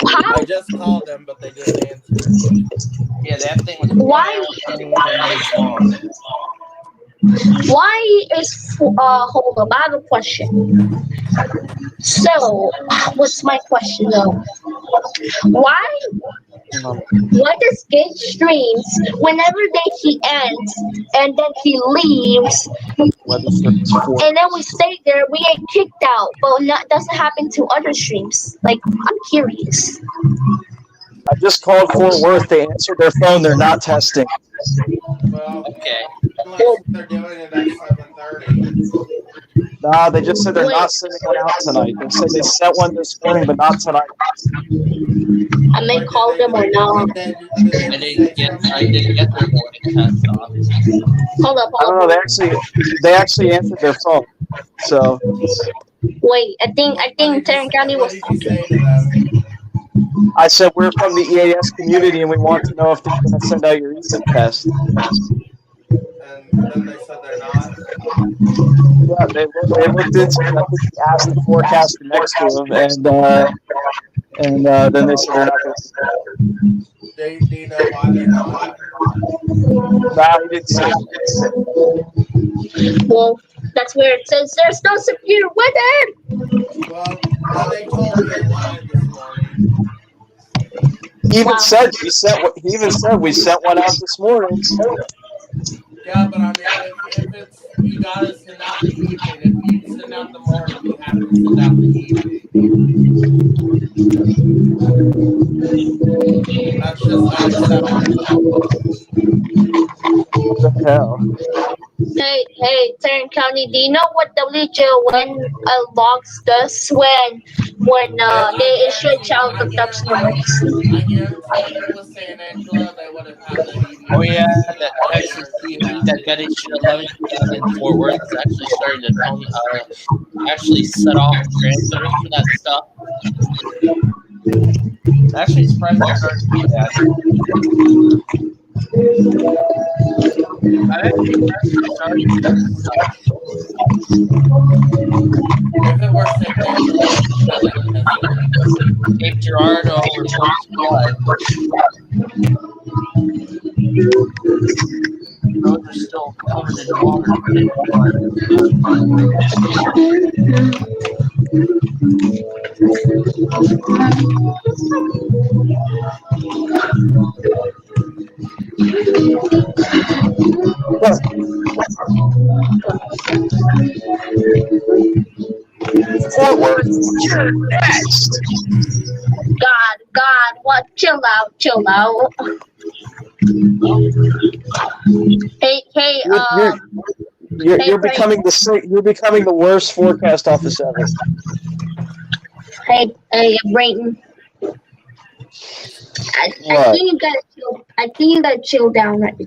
I just called them, but they didn't answer. Yeah, that thing was Why? 21 minutes long. Why is hold up? I have a question. So, what's my question though? Why does Gage streams whenever he ends and then he leaves, and then we stay there, we get kicked out, but doesn't happen to other streams? Like, I'm curious. I just called Fort Worth. They answered their phone. They're not testing. Well, okay. They're doing it at 7:30. Nah, they just said they're not sending one out tonight. They said they sent one this morning, but not tonight. I may call them or not. I didn't get their morning test, obviously. Hold up. I don't know. They actually answered their phone. So. Wait, I think Tarrant County was. What did you say to them? I said we're from the EAS community and we want to know if they're going to send out your ESIP test. And then they said they're not. Yeah, they looked into it. I think he asked the forecaster next to him, and then they said they're not going to. Do you know why they're not? Nah, he didn't say it. Well, that's where it says there's no severe weather. Well, they told me a lie this morning. He even said we sent one out this morning. Yeah, but I mean, if it's you gotta send out the evening. If you send out the morning, you have to send out the evening. That's just unacceptable. What the hell? Hey, Tarrant County, do you know what WJON logs does when they issue child abduction alerts? I guarantee if it was San Angelo, they would have had the evening. Oh yeah, that Texas TV that got issued 11 p.m. in Fort Worth is actually starting to actually set off transmitters for that stuff. Actually, surprised they started to do that. I'm actually surprised they started to do stuff. If it were St. Gabriel, they'd be telling history. Cape Girardeau reports flood. Roads are still covered in water from the flood. Fort Worth, you're next. God, what? Chill out. Hey, You're you're you're, hey, you're becoming the worst forecast office ever. hey, Brayton. I What? think you gotta chill. I think you gotta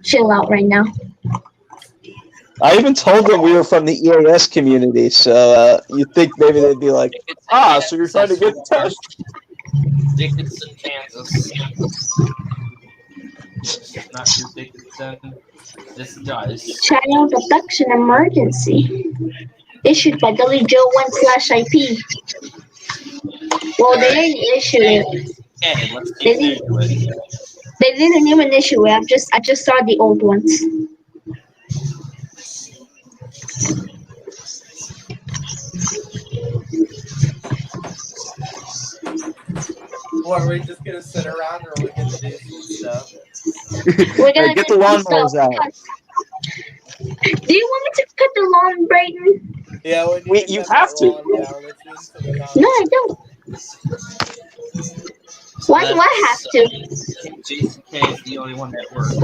chill out right now. I even told them we were from the EAS community, so you'd think maybe they'd be like, so you're trying to get the test? Dickinson, Kansas. This is not your Dickinson. This does. Child abduction emergency issued by WJO1/IP. Well, they didn't issue it. Okay, let's keep into it. They didn't even issue it. I just saw the old ones. What, are we just gonna sit around or are we gonna do some stuff? We're gonna Get do the some lawnmowers stuff. out. Do you want me to cut the lawn, Brayton? Yeah, we need to You cut have that to. lawn down. It's been some time. No, I don't. Why do I have to? Jason K is the only one that works.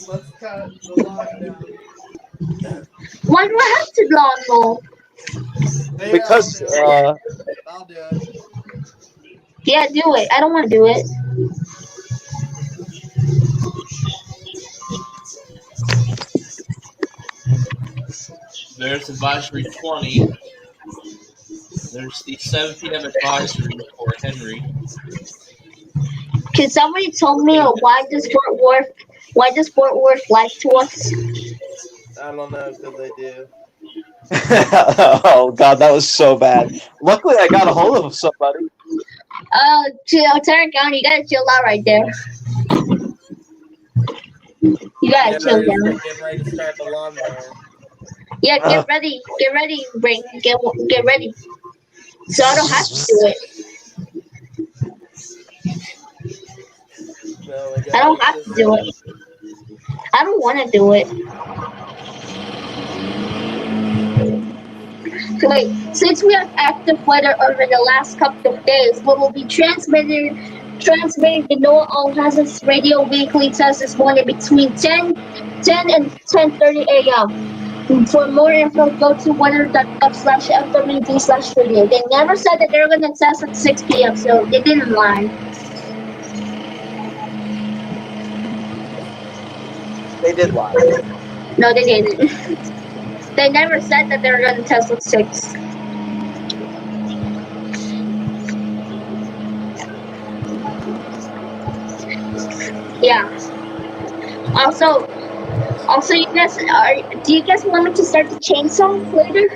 Let's cut the lawn down. Why do I have to lawn mow? Here, Because I'll do it. Yeah, do it. I don't want to do it. There's advisory 20. There's the 7 p.m. advisory for Henry. Can somebody tell me why does Fort Worth lie to us? I don't know, because they do. oh god, that was so bad. Luckily, I got a hold of somebody. Tarrant County, you gotta chill out right there. You gotta chill down. Get ready to start the lawnmower. Yeah, get ready, Brayton. Get ready. So I don't have to do it. No, I don't have to do it. I don't want to do it. So wait, since we have active weather over the last couple of days, we will be transmitting the NOAA All Hazards Radio weekly test this morning between 10 and 10:30 a.m. For more info, go to weather.gov/FWD/radio. They never said that they were going to test at 6 p.m., so they didn't lie. They did lie. No, they didn't. They never said that they were going to test at 6. Yeah. Also, you guys do you guys want me to start the chainsaw later?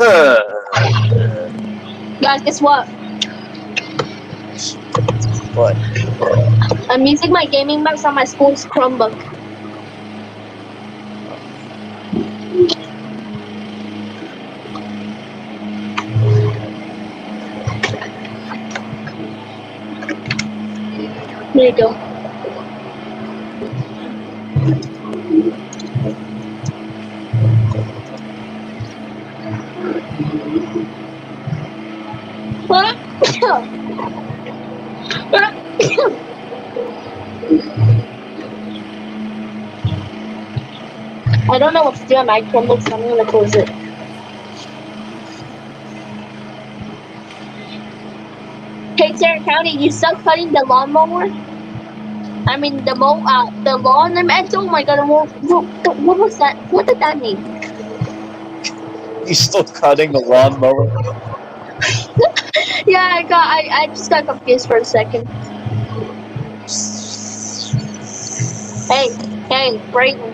Oh, guys, guess what? What? I'm using my gaming mouse on my school's Chromebook. There you go. I don't know what to do on my Chromebook, so I'm gonna close it. Hey, Sarah County, you still cutting the lawnmower? I mean, the lawn. I meant, oh my god, what was that? What did that mean? You still cutting the lawnmower? Yeah, I just got confused for a second. Hey, Brayton.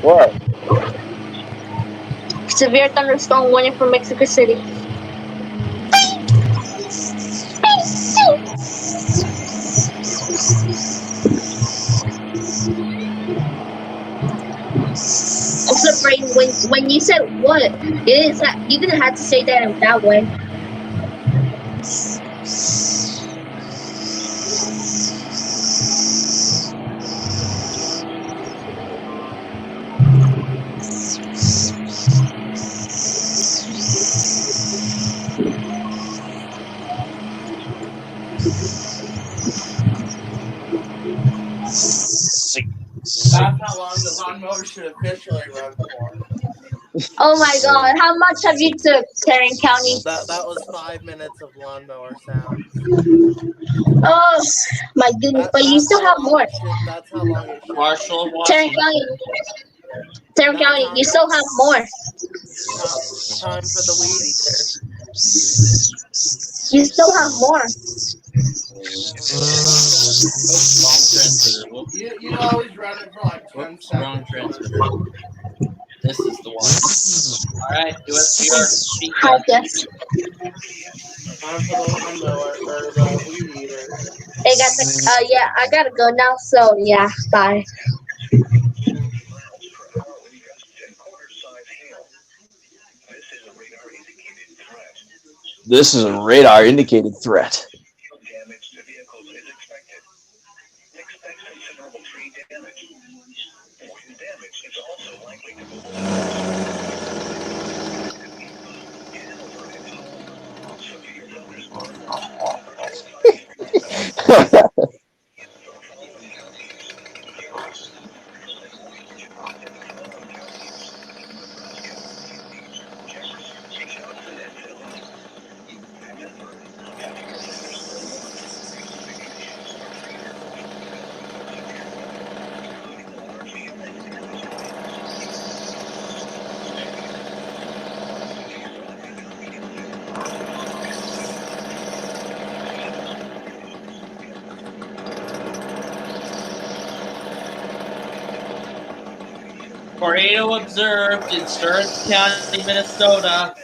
What? Severe thunderstorm warning for Mexico City. Also, Brayton, when you said what, you didn't have to say that in that way. That's how long the lawnmower should officially run for. Oh my god, how much have you took, Tarrant County? That was 5 minutes of lawnmower sounds. Oh my goodness, but you still have more. That's how long it should Marshall be. Tarrant Washington. County, you still have more. Time for the weed eater. You still have more. Wrong transmitter. Whoops. You always run it for like 10 Whoops, seconds. wrong transmitter. This is the one. Alright, USBR speak Hi, now. yes. Time for the lawnmower or the weed eater. Hey guys, yeah, I gotta go now, so yeah, bye. This is a radar indicated threat. Damage to vehicles is expected. Expect considerable tree damage. Wind damage is also likely to move. Severe thunderstorm. Tornado observed in Stearns County, Minnesota.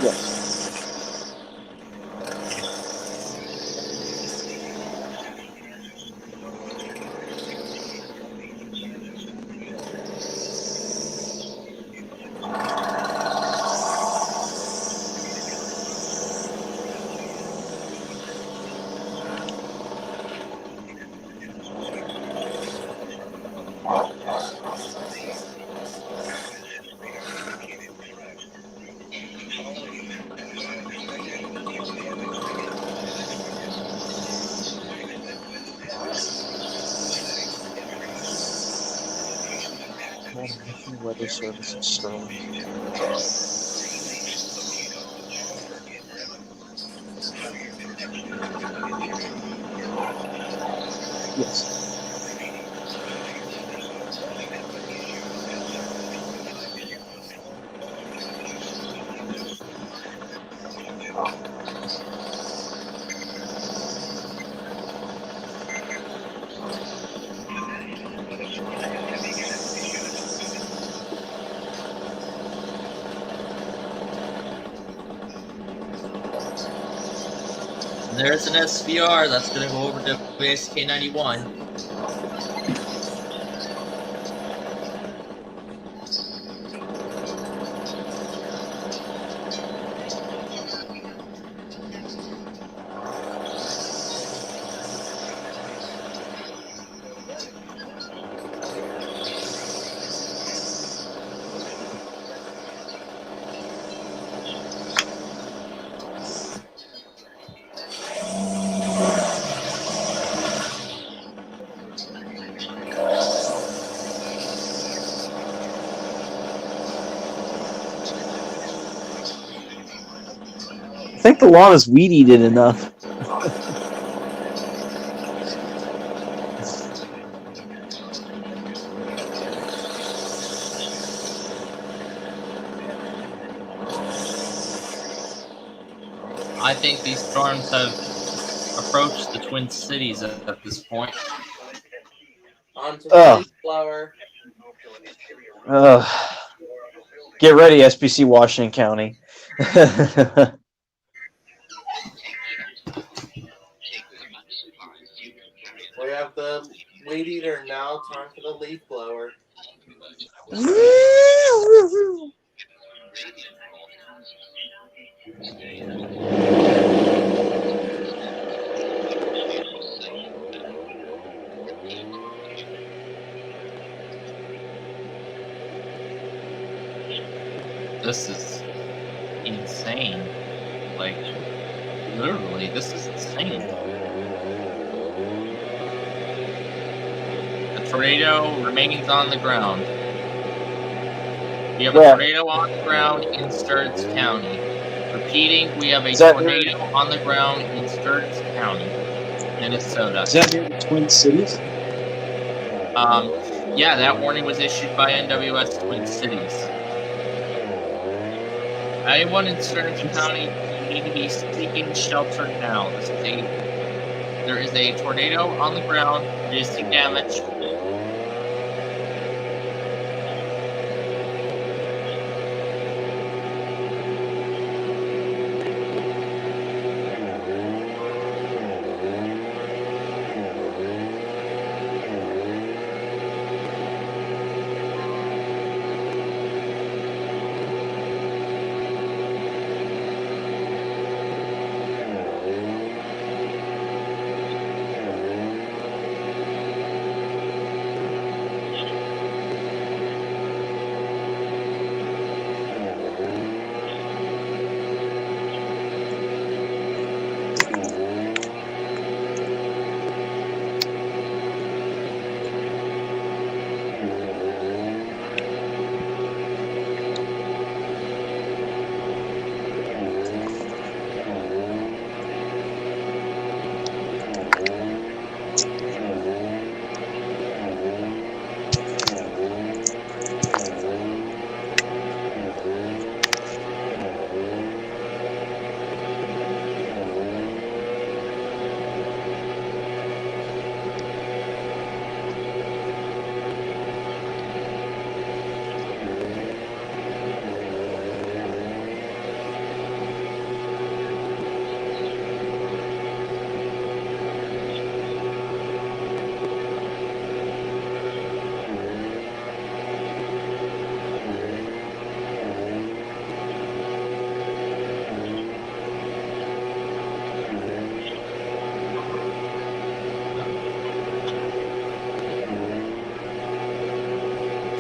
Yes. National Weather Service in Sterling. Yes. There's an SVR that's going to go over to WSK 91. I think the lawn is weed eaten enough. I think these storms have approached the Twin Cities at this point. Onto the leaf blower. Get ready, SPC Washington County. We have the weed eater now. Time for the leaf blower. This is insane. Like, literally, this is insane. The tornado remains on the ground. We have a tornado on the ground in Sturgis County. Repeating, we have a tornado on the ground in Sturgis County, Minnesota. Is that near the Twin Cities? Yeah, that warning was issued by NWS Twin Cities. Anyone in Sturgis County, you need to be seeking shelter now. There is a tornado on the ground, producing damage.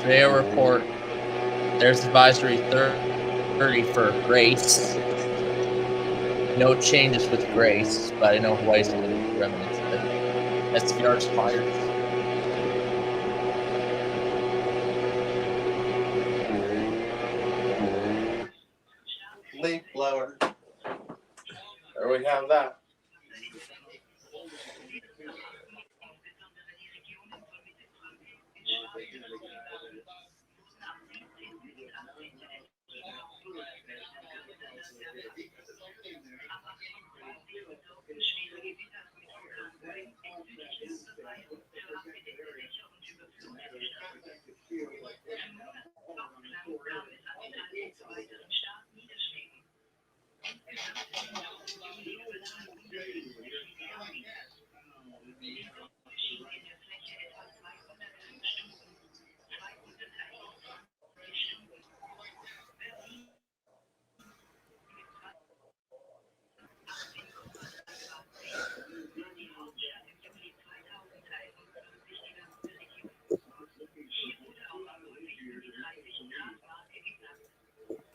Surveyor report. There's advisory 30 for Grace. No changes with Grace, but I know Hawaii's a little remnants of it. SVR expired. Leaf blower. There we have that.